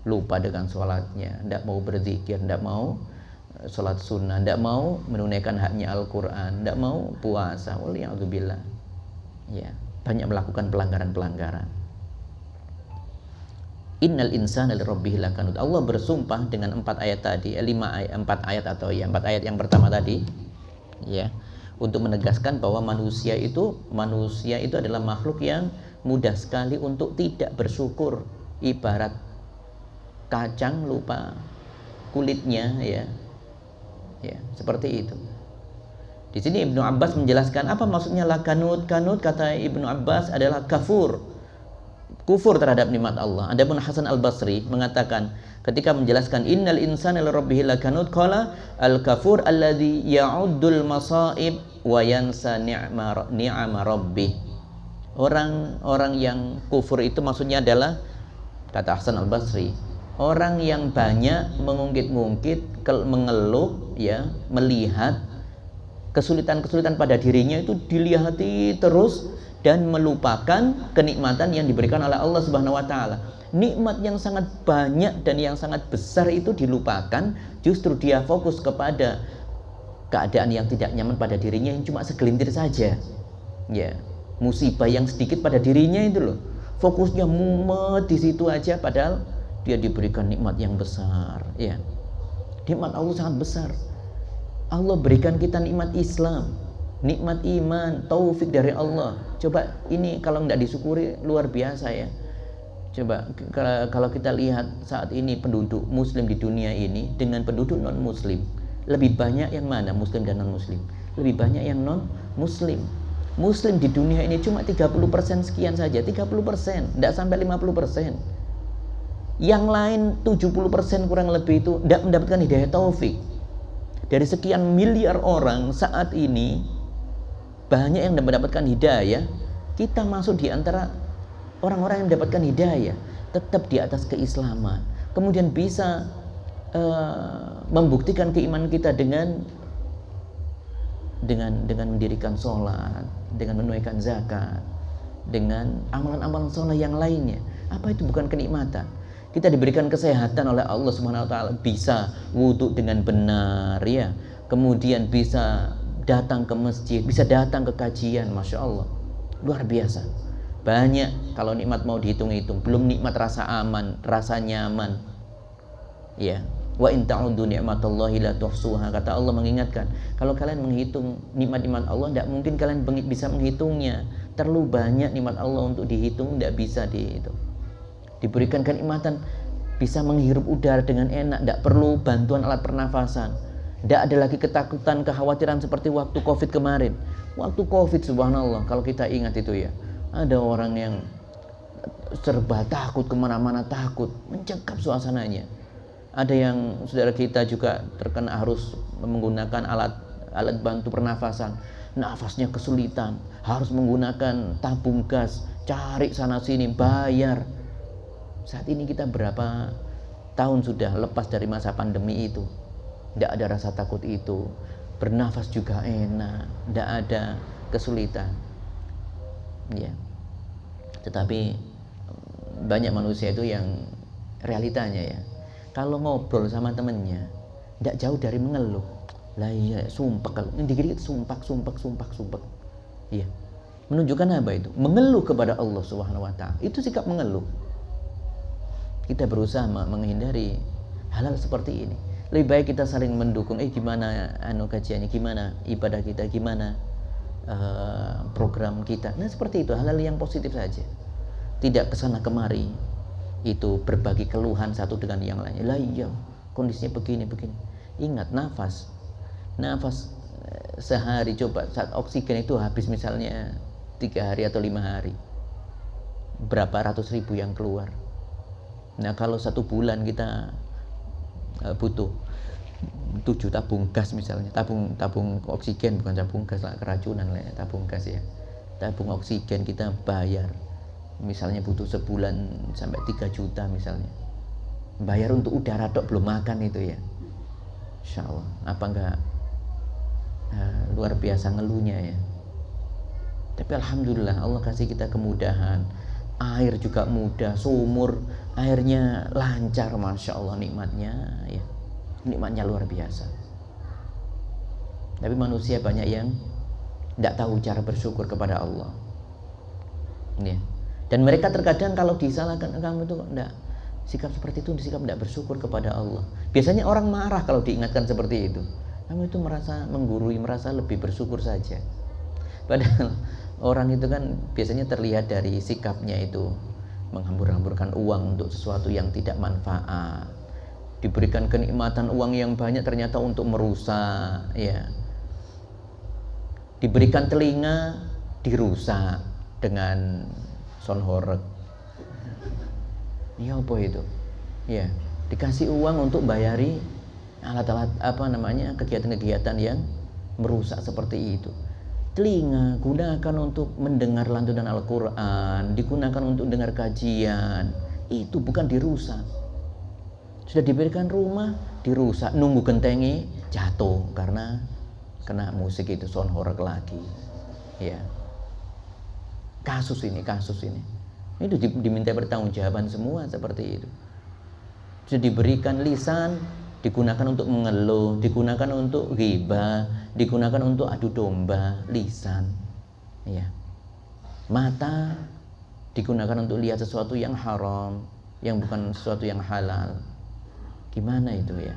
lupa dengan sholatnya, tidak mau berzikir, tidak mau sholat sunnah, tidak mau menunaikan haknya Al-Quran, tidak mau puasa, waliyadzubillah. Ya, banyak melakukan pelanggaran-pelanggaran. Innal insana lirabbih lakanud. Allah bersumpah dengan 4 ayat tadi, 4 ayat yang pertama tadi, ya, untuk menegaskan bahwa manusia itu adalah makhluk yang mudah sekali untuk tidak bersyukur, ibarat kacang lupa kulitnya, ya, seperti itu. Di sini Ibnu Abbas menjelaskan apa maksudnya lakanud. Kanud kata Ibnu Abbas adalah kufur terhadap nikmat Allah. Adapun Hasan Al-Basri mengatakan ketika menjelaskan innal insana lirabbihi lakanud, qala al-kafur alladzi ya'uddul masaib wa yansa ni'ama rabbih. Orang yang kufur itu maksudnya adalah, kata Hasan Al-Basri, orang yang banyak mengungkit-ungkit, mengeluh, ya, melihat kesulitan-kesulitan pada dirinya itu dilihati terus dan melupakan kenikmatan yang diberikan oleh Allah Subhanahu wa taala. Nikmat yang sangat banyak dan yang sangat besar itu dilupakan, justru dia fokus kepada keadaan yang tidak nyaman pada dirinya yang cuma segelintir saja. Ya, musibah yang sedikit pada dirinya itu loh. Fokusnya mumet di situ aja, padahal dia diberikan nikmat yang besar, ya. Nikmat Allah sangat besar. Allah berikan kita nikmat Islam, nikmat iman, taufik dari Allah. Coba ini kalau nggak disyukuri luar biasa ya. Coba kalau kita lihat saat ini penduduk muslim di dunia ini dengan penduduk non muslim, lebih banyak yang mana, muslim dan non muslim? Lebih banyak yang non muslim. Muslim di dunia ini cuma 30% sekian saja, 30%, tidak sampai 50%. Yang lain 70% kurang lebih itu tidak mendapatkan hidayah taufik. Dari sekian miliar orang saat ini, banyak yang mendapatkan hidayah. Kita masuk di antara orang-orang yang mendapatkan hidayah, tetap di atas keislaman, kemudian bisa membuktikan keimanan kita dengan mendirikan sholat, dengan menunaikan zakat, dengan amalan-amalan sholat yang lainnya. Apa itu bukan kenikmatan? Kita diberikan kesehatan oleh Allah Subhanahu wa taala, bisa wudhu dengan benar, ya. Kemudian bisa datang ke masjid, bisa datang ke kajian, Masya Allah. Luar biasa. Banyak kalau nikmat mau dihitung-hitung, belum nikmat rasa aman, rasa nyaman. Ya. Wa in ta'uddu ni'matallahi la tuhsuha. Kata Allah mengingatkan, kalau kalian menghitung nikmat-nikmat Allah, tidak mungkin kalian bisa menghitungnya. Terlalu banyak nikmat Allah untuk dihitung, tidak bisa dihitung. Diberikan kenikmatan, bisa menghirup udara dengan enak, tidak perlu bantuan alat pernafasan, tidak ada lagi ketakutan, kekhawatiran seperti waktu Covid kemarin. Waktu Covid, subhanallah, kalau kita ingat itu ya, ada orang yang serba takut, kemana-mana takut, mencekam suasananya. Ada yang saudara kita juga terkena harus menggunakan alat bantu pernafasan, nafasnya kesulitan, harus menggunakan tabung gas, cari sana sini, bayar. Saat ini kita berapa tahun sudah lepas dari masa pandemi itu, tidak ada rasa takut itu, bernafas juga enak, tidak ada kesulitan, ya. Tetapi banyak manusia itu yang realitanya ya, kalau ngobrol sama temennya tidak jauh dari mengeluh. Lah iya, sumpah, kalau dikit-dikit sumpah, iya. Menunjukkan apa itu? Mengeluh kepada Allah Subhanahu wa taala. Itu sikap mengeluh. Kita berusaha menghindari Hal-hal seperti ini. Lebih baik kita saling mendukung. Gimana kajiannya, gimana ibadah kita, gimana program kita. Nah seperti itu, hal-hal yang positif saja. Tidak kesana kemari itu berbagi keluhan satu dengan yang lainnya. Lah iya, kondisinya begini. Ingat nafas sehari, coba saat oksigen itu habis misalnya 3 hari atau 5 hari, berapa ratus ribu yang keluar. Nah kalau 1 bulan kita butuh 7 tabung gas misalnya, tabung oksigen, bukan tabung gas lah, keracunan lah ya, tabung gas ya, tabung oksigen kita bayar misalnya butuh sebulan sampai 3 juta misalnya, bayar untuk udara dok, belum makan itu ya. Insya Allah apa enggak luar biasa ngeluhnya ya. Tapi alhamdulillah Allah kasih kita kemudahan, air juga mudah, sumur airnya lancar, masya Allah, nikmatnya ya, nikmatnya luar biasa. Tapi manusia banyak yang tidak tahu cara bersyukur kepada Allah ya. Dan mereka terkadang kalau disalahkan, kamu itu enggak, sikap seperti itu sikap tidak bersyukur kepada Allah. Biasanya orang marah kalau diingatkan seperti itu. Kamu itu merasa menggurui, merasa lebih bersyukur saja. Padahal orang itu kan biasanya terlihat dari sikapnya itu menghambur-hamburkan uang untuk sesuatu yang tidak manfaat. Diberikan kenikmatan uang yang banyak ternyata untuk merusak ya. Diberikan telinga dirusak dengan sound horeg. Ya apa itu? Ya, dikasih uang untuk bayari alat-alat kegiatan-kegiatan yang merusak seperti itu. Telinga gunakan untuk mendengar lantunan Al-Quran, digunakan untuk dengar kajian, itu bukan dirusak. Sudah diberikan rumah, dirusak, nunggu gentengi jatuh karena kena musik itu, sound horeg lagi ya. Kasus ini itu diminta pertanggungjawaban semua seperti itu. Sudah diberikan lisan, digunakan untuk mengeluh, digunakan untuk ghibah, digunakan untuk adu domba, lisan ya. Mata digunakan untuk lihat sesuatu yang haram, yang bukan sesuatu yang halal. Gimana itu ya?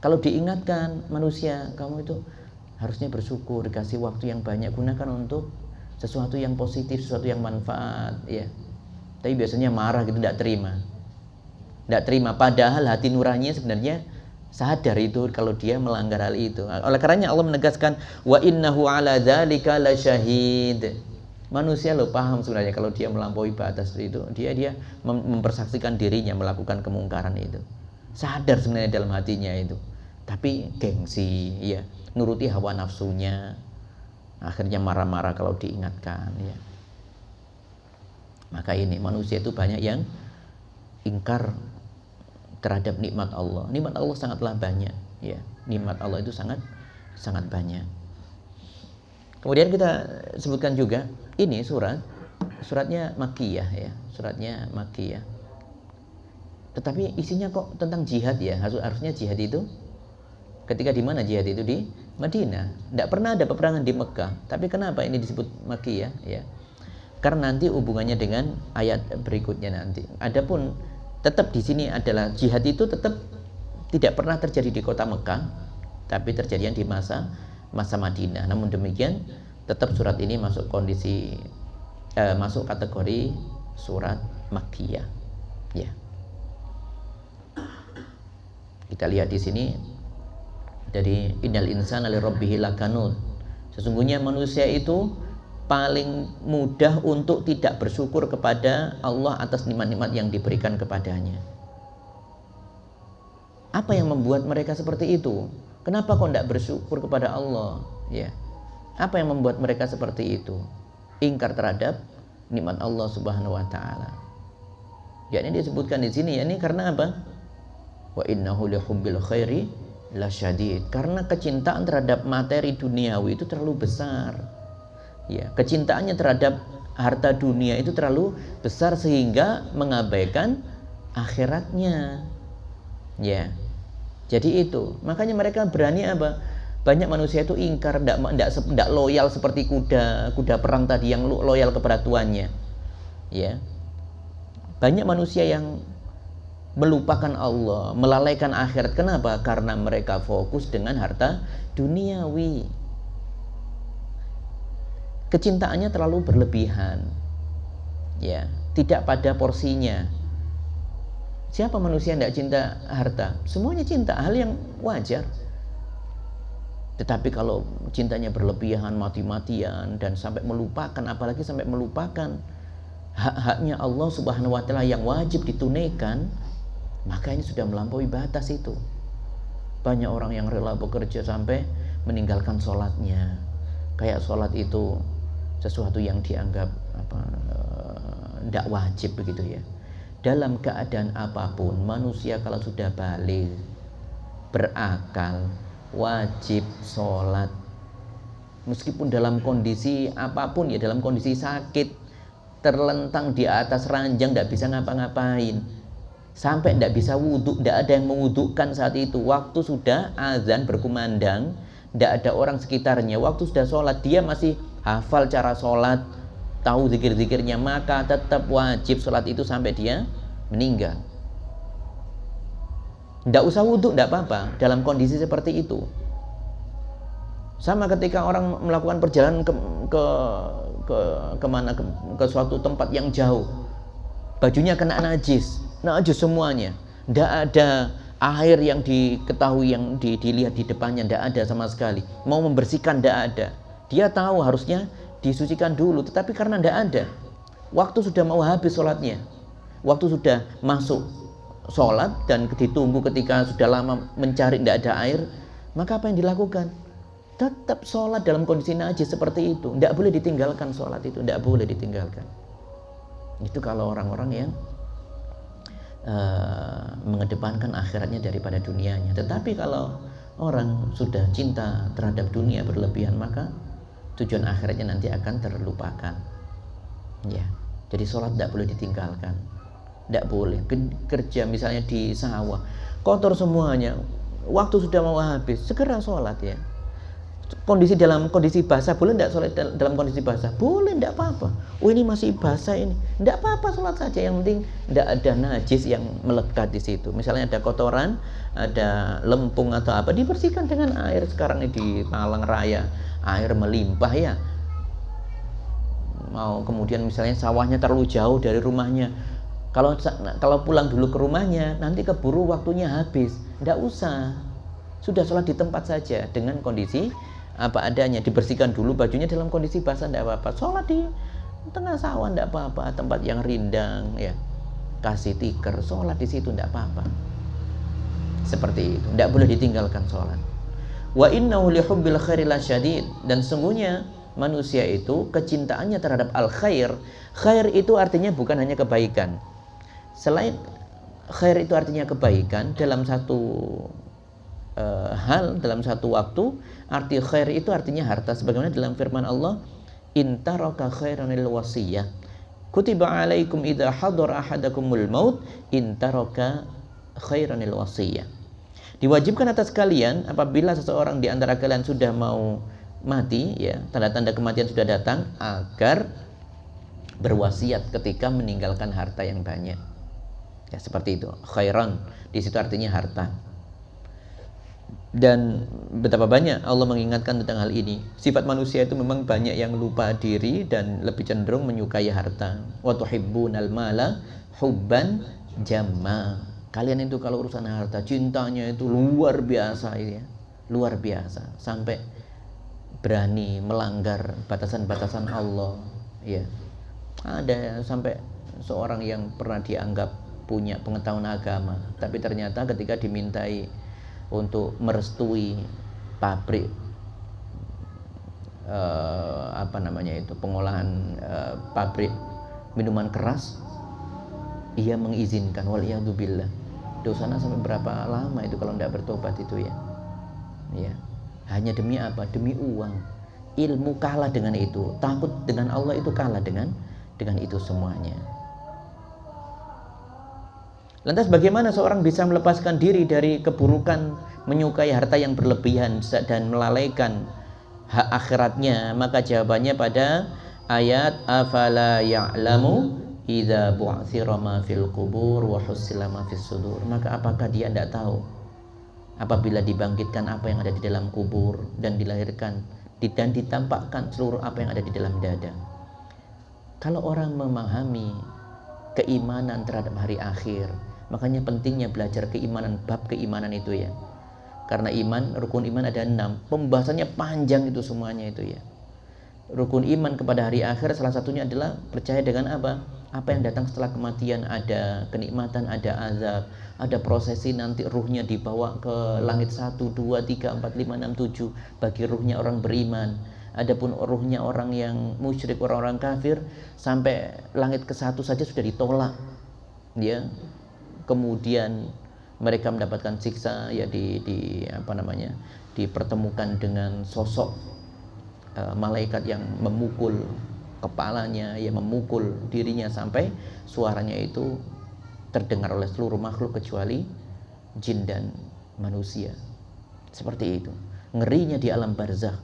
Kalau diingatkan manusia, kamu itu harusnya bersyukur, dikasih waktu yang banyak, gunakan untuk sesuatu yang positif, sesuatu yang manfaat ya. Tapi biasanya marah gitu, tidak terima, padahal hati nuraninya sebenarnya sadar itu kalau dia melanggar hal itu. Oleh karenanya Allah menegaskan wa innahu ala dzalika lasyahid. Manusia lo paham sebenarnya kalau dia melampaui batas itu, dia mempersaksikan dirinya melakukan kemungkaran itu. Sadar sebenarnya dalam hatinya itu. Tapi gengsi ya, nuruti hawa nafsunya. Akhirnya marah-marah kalau diingatkan ya. Maka ini manusia itu banyak yang ingkar terhadap nikmat Allah. Nikmat Allah sangatlah banyak ya. Nikmat Allah itu sangat banyak. Kemudian kita sebutkan juga ini suratnya Makkiyah ya, suratnya Makkiyah. Tetapi isinya kok tentang jihad ya. Harusnya jihad itu ketika di mana jihad itu? Di Madinah. Tidak pernah ada peperangan di Mekah. Tapi kenapa ini disebut Makkiyah ya? Karena nanti hubungannya dengan ayat berikutnya nanti. Adapun tetap di sini adalah jihad itu tetap tidak pernah terjadi di kota Mekah, tapi terjadi di masa Madinah. Namun demikian tetap surat ini masuk masuk kategori surat Makkiyah. Ya. Kita lihat di sini dari innal insana lirabbih lakanud. Sesungguhnya manusia itu paling mudah untuk tidak bersyukur kepada Allah atas nikmat-nikmat yang diberikan kepadanya. Apa yang membuat mereka seperti itu? Kenapa kok tidak bersyukur kepada Allah? Ya. Apa yang membuat mereka seperti itu? Ingkar terhadap nikmat Allah Subhanahu wa taala. Ya, ini disebutkan di sini ya, ini karena apa? Wa innahu lihubbil khairi lasyadid. Karena kecintaan terhadap materi duniawi itu terlalu besar. Ya, kecintaannya terhadap harta dunia itu terlalu besar sehingga mengabaikan akhiratnya. Ya. Jadi itu, makanya mereka berani apa? Banyak manusia itu ingkar, tidak loyal seperti kuda perang tadi yang loyal kepada tuannya. Ya. Banyak manusia yang melupakan Allah, melalaikan akhirat. Kenapa? Karena mereka fokus dengan harta duniawi. Kecintaannya terlalu berlebihan, ya, tidak pada porsinya. Siapa manusia yang tidak cinta harta? Semuanya cinta, hal yang wajar. Tetapi kalau cintanya berlebihan, mati-matian, dan sampai melupakan, apalagi sampai melupakan hak-haknya Allah Subhanahu wa Ta'ala yang wajib ditunaikan, maka ini sudah melampaui batas itu. Banyak orang yang rela bekerja sampai meninggalkan sholatnya, kayak sholat itu sesuatu yang dianggap tidak wajib begitu ya. Dalam keadaan apapun, manusia kalau sudah balik, berakal, wajib sholat, meskipun dalam kondisi apapun ya, dalam kondisi sakit, terlentang di atas ranjang, tidak bisa ngapa-ngapain, sampai tidak bisa wudhu, tidak ada yang mewudhukan saat itu. Waktu sudah azan berkumandang, tidak ada orang sekitarnya, waktu sudah sholat, dia masih hafal cara sholat, tahu zikir-zikirnya, maka tetap wajib sholat itu sampai dia meninggal. Tidak usah wudhu, tidak apa-apa dalam kondisi seperti itu. Sama ketika orang melakukan perjalanan ke suatu tempat yang jauh, bajunya kena najis semuanya, tidak ada air yang diketahui, yang dilihat di depannya, tidak ada sama sekali. Mau membersihkan tidak ada. Dia tahu harusnya disucikan dulu, tetapi karena tidak ada, waktu sudah mau habis sholatnya, waktu sudah masuk sholat dan ditunggu ketika sudah lama mencari tidak ada air, maka apa yang dilakukan? Tetap sholat dalam kondisi najis seperti itu. Tidak boleh ditinggalkan sholat itu, tidak boleh ditinggalkan. Itu kalau orang-orang yang mengedepankan akhiratnya daripada dunianya. Tetapi kalau orang sudah cinta terhadap dunia berlebihan, maka tujuan akhiratnya nanti akan terlupakan. Ya, jadi sholat tidak boleh ditinggalkan. Tidak boleh. Kerja misalnya di sawah, kotor semuanya, waktu sudah mau habis, segera sholat ya. Dalam kondisi basah, boleh tidak sholat dalam kondisi basah? Boleh, tidak apa-apa. Oh, ini masih basah ini, tidak apa-apa, sholat saja. Yang penting tidak ada najis yang melekat di situ. Misalnya ada kotoran, ada lempung atau apa, dibersihkan dengan air. Sekarang ini di Malang Raya air melimpah ya. Mau kemudian misalnya sawahnya terlalu jauh dari rumahnya, kalau pulang dulu ke rumahnya, nanti keburu waktunya habis. Tidak usah, sudah sholat di tempat saja dengan kondisi apa adanya. Dibersihkan dulu bajunya dalam kondisi basah, tidak apa-apa. Sholat di tengah sawah, tidak apa-apa. Tempat yang rindang ya, kasih tikar, sholat di situ, tidak apa-apa. Seperti itu, tidak boleh ditinggalkan sholat. Wa innahu lihubbil khairi lasyadid, dan sungguhnya manusia itu kecintaannya terhadap al-khair. Khair itu artinya bukan hanya kebaikan. Selain khair itu artinya kebaikan dalam satu hal, dalam satu waktu, arti khair itu artinya harta, sebagaimana dalam firman Allah, in taraka khairanil wasiyah, kutiba alaikum idza hadara ahadakumul maut in taraka khairanil wasiyah. Diwajibkan atas kalian apabila seseorang di antara kalian sudah mau mati ya, tanda-tanda kematian sudah datang, agar berwasiat ketika meninggalkan harta yang banyak. Ya, seperti itu. Khairan di situ artinya harta. Dan betapa banyak Allah mengingatkan tentang hal ini. Sifat manusia itu memang banyak yang lupa diri dan lebih cenderung menyukai harta. Wa tuhibbunal mala hubban jamma. Kalian itu kalau urusan harta, cintanya itu luar biasa ya. Luar biasa, sampai berani melanggar batasan-batasan Allah ya. Ada sampai seorang yang pernah dianggap punya pengetahuan agama, tapi ternyata ketika dimintai untuk merestui pabrik pengolahan pabrik minuman keras, ia mengizinkan. Waliyadzubillah. Dosanya sampai berapa lama itu kalau tidak bertobat itu ya. Ya, hanya demi apa? Demi uang. Ilmu kalah dengan itu, takut dengan Allah itu kalah dengan itu semuanya. Lantas bagaimana seorang bisa melepaskan diri dari keburukan menyukai harta yang berlebihan dan melalaikan hak akhiratnya? Maka jawabannya pada ayat afala ya'lamu idza bu'thira ma fil qubur wa hussila ma fis sudur. Maka apakah dia tidak tahu apabila dibangkitkan apa yang ada di dalam kubur dan dilahirkan dan ditampakkan seluruh apa yang ada di dalam dada. Kalau orang memahami keimanan terhadap hari akhir, makanya pentingnya belajar keimanan, bab keimanan itu ya. Karena iman, rukun iman ada 6. Pembahasannya panjang itu semuanya itu ya. Rukun iman kepada hari akhir salah satunya adalah percaya dengan apa? Apa yang datang setelah kematian, ada kenikmatan, ada azab, ada prosesi nanti ruhnya dibawa ke langit 1, 2, 3, 4, 5, 6, 7 bagi ruhnya orang beriman. Adapun ruhnya orang yang musyrik, orang-orang kafir, sampai langit ke-1 saja sudah ditolak. Ya. Kemudian mereka mendapatkan siksa ya dipertemukan dengan sosok malaikat yang memukul kepalanya, ya memukul dirinya sampai suaranya itu terdengar oleh seluruh makhluk kecuali jin dan manusia. Seperti itu. Ngerinya di alam barzakh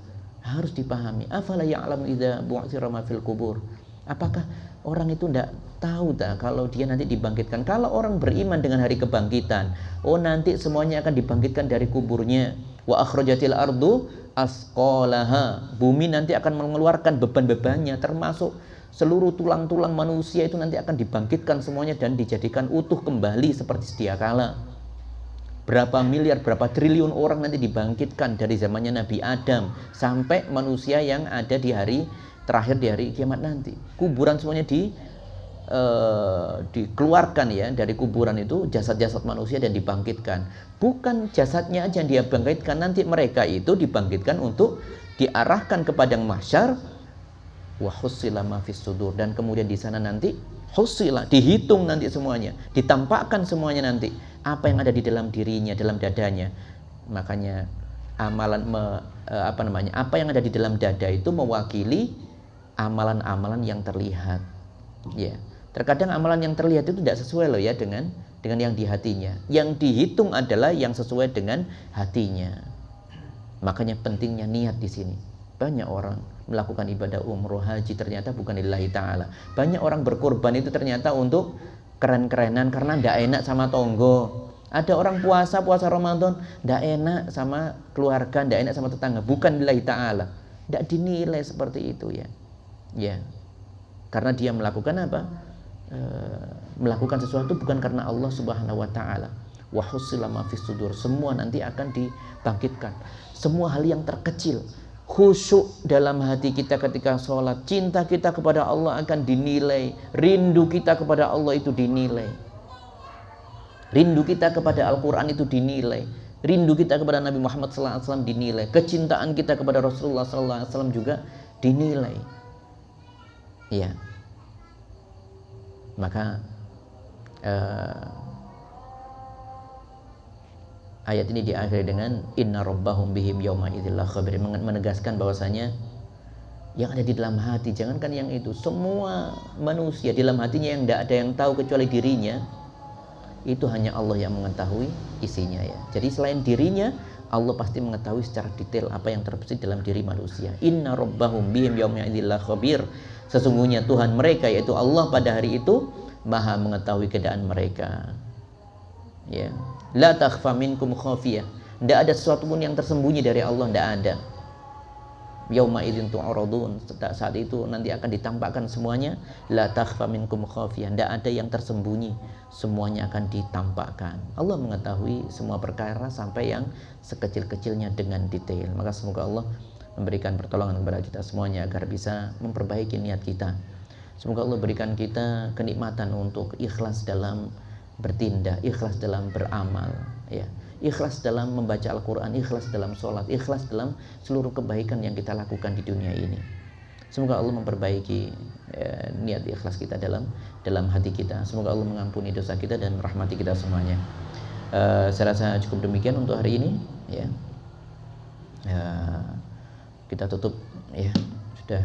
harus dipahami. Afala ya'lamu idza bu'thira ma fil qubur. Apakah orang itu tidak tahu kalau dia nanti dibangkitkan? Kalau orang beriman dengan hari kebangkitan, oh nanti semuanya akan dibangkitkan dari kuburnya. Wa akhrajatil ardu asqalaha. Bumi nanti akan mengeluarkan beban-bebannya, termasuk seluruh tulang-tulang manusia itu nanti akan dibangkitkan semuanya dan dijadikan utuh kembali seperti sedia kala. Berapa miliar, berapa triliun orang nanti dibangkitkan dari zamannya Nabi Adam sampai manusia yang ada di hari terakhir, di hari kiamat nanti. Kuburan semuanya dikeluarkan ya dari kuburan itu, jasad-jasad manusia dan dibangkitkan. Bukan jasadnya aja yang dia bangkitkan, nanti mereka itu dibangkitkan untuk diarahkan ke padang mahsyar. Wa hussila ma fis sudur, dan kemudian di sana nanti hussila, dihitung nanti semuanya, ditampakkan semuanya nanti apa yang ada di dalam dirinya, dalam dadanya. Makanya apa yang ada di dalam dada itu mewakili amalan-amalan yang terlihat. Ya, terkadang amalan yang terlihat itu tidak sesuai loh ya dengan yang di hatinya. Yang dihitung adalah yang sesuai dengan hatinya. Makanya pentingnya niat di sini. Banyak orang melakukan ibadah umroh haji ternyata bukan lillahi ta'ala. Banyak orang berkorban itu ternyata untuk keren-kerenan karena tidak enak sama tonggo. Ada orang puasa Ramadan tidak enak sama keluarga, tidak enak sama tetangga, bukan lillahi ta'ala. Tidak dinilai seperti itu ya. Ya. Karena dia melakukan apa? Melakukan sesuatu bukan karena Allah Subhanahu wa taala. Wa hussila ma fis sudur, semua nanti akan dibangkitkan. Semua hal yang terkecil, khusyuk dalam hati kita ketika sholat, cinta kita kepada Allah akan dinilai, rindu kita kepada Allah itu dinilai, rindu kita kepada Al-Quran itu dinilai, rindu kita kepada Nabi Muhammad SAW dinilai, kecintaan kita kepada Rasulullah SAW juga dinilai. Ya, maka ayat ini diakhiri dengan inna rabbahum bihim yauma idzil khabir, menegaskan bahwasanya yang ada di dalam hati, jangankan yang itu, semua manusia di dalam hatinya yang tidak ada yang tahu kecuali dirinya, itu hanya Allah yang mengetahui isinya ya. Jadi selain dirinya, Allah pasti mengetahui secara detail apa yang terbesit dalam diri manusia. Inna rabbahum bihim yauma idzil khabir, sesungguhnya Tuhan mereka yaitu Allah pada hari itu maha mengetahui keadaan mereka. Ya, la takhfa minkum khafiyah, tidak ada sesuatu pun yang tersembunyi dari Allah, tidak ada. Yauma idzin tu'radun, saat itu nanti akan ditampakkan semuanya. La takhfa minkum khafiyah, tidak ada yang tersembunyi, semuanya akan ditampakkan. Allah mengetahui semua perkara sampai yang sekecil-kecilnya dengan detail. Maka semoga Allah memberikan pertolongan kepada kita semuanya agar bisa memperbaiki niat kita. Semoga Allah berikan kita kenikmatan untuk ikhlas dalam bertindak, ikhlas dalam beramal, ya, ikhlas dalam membaca Al-Quran, ikhlas dalam sholat, ikhlas dalam seluruh kebaikan yang kita lakukan di dunia ini. Semoga Allah memperbaiki niat ikhlas kita dalam hati kita. Semoga Allah mengampuni dosa kita dan merahmati kita semuanya. Saya rasa cukup demikian untuk hari ini. Ya, kita tutup ya, sudah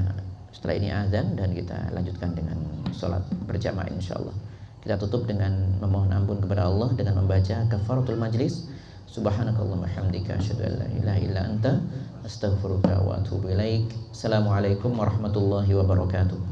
setelah ini azan dan kita lanjutkan dengan sholat berjamaah insyaallah. Kita tutup dengan memohon ampun kepada Allah dengan membaca kafaratul majlis. Subhanakallahumma hamdika asyhadu an la ilaha illa anta astaghfiruka wa atubu ilaik. Assalamualaikum warahmatullahi wabarakatuh.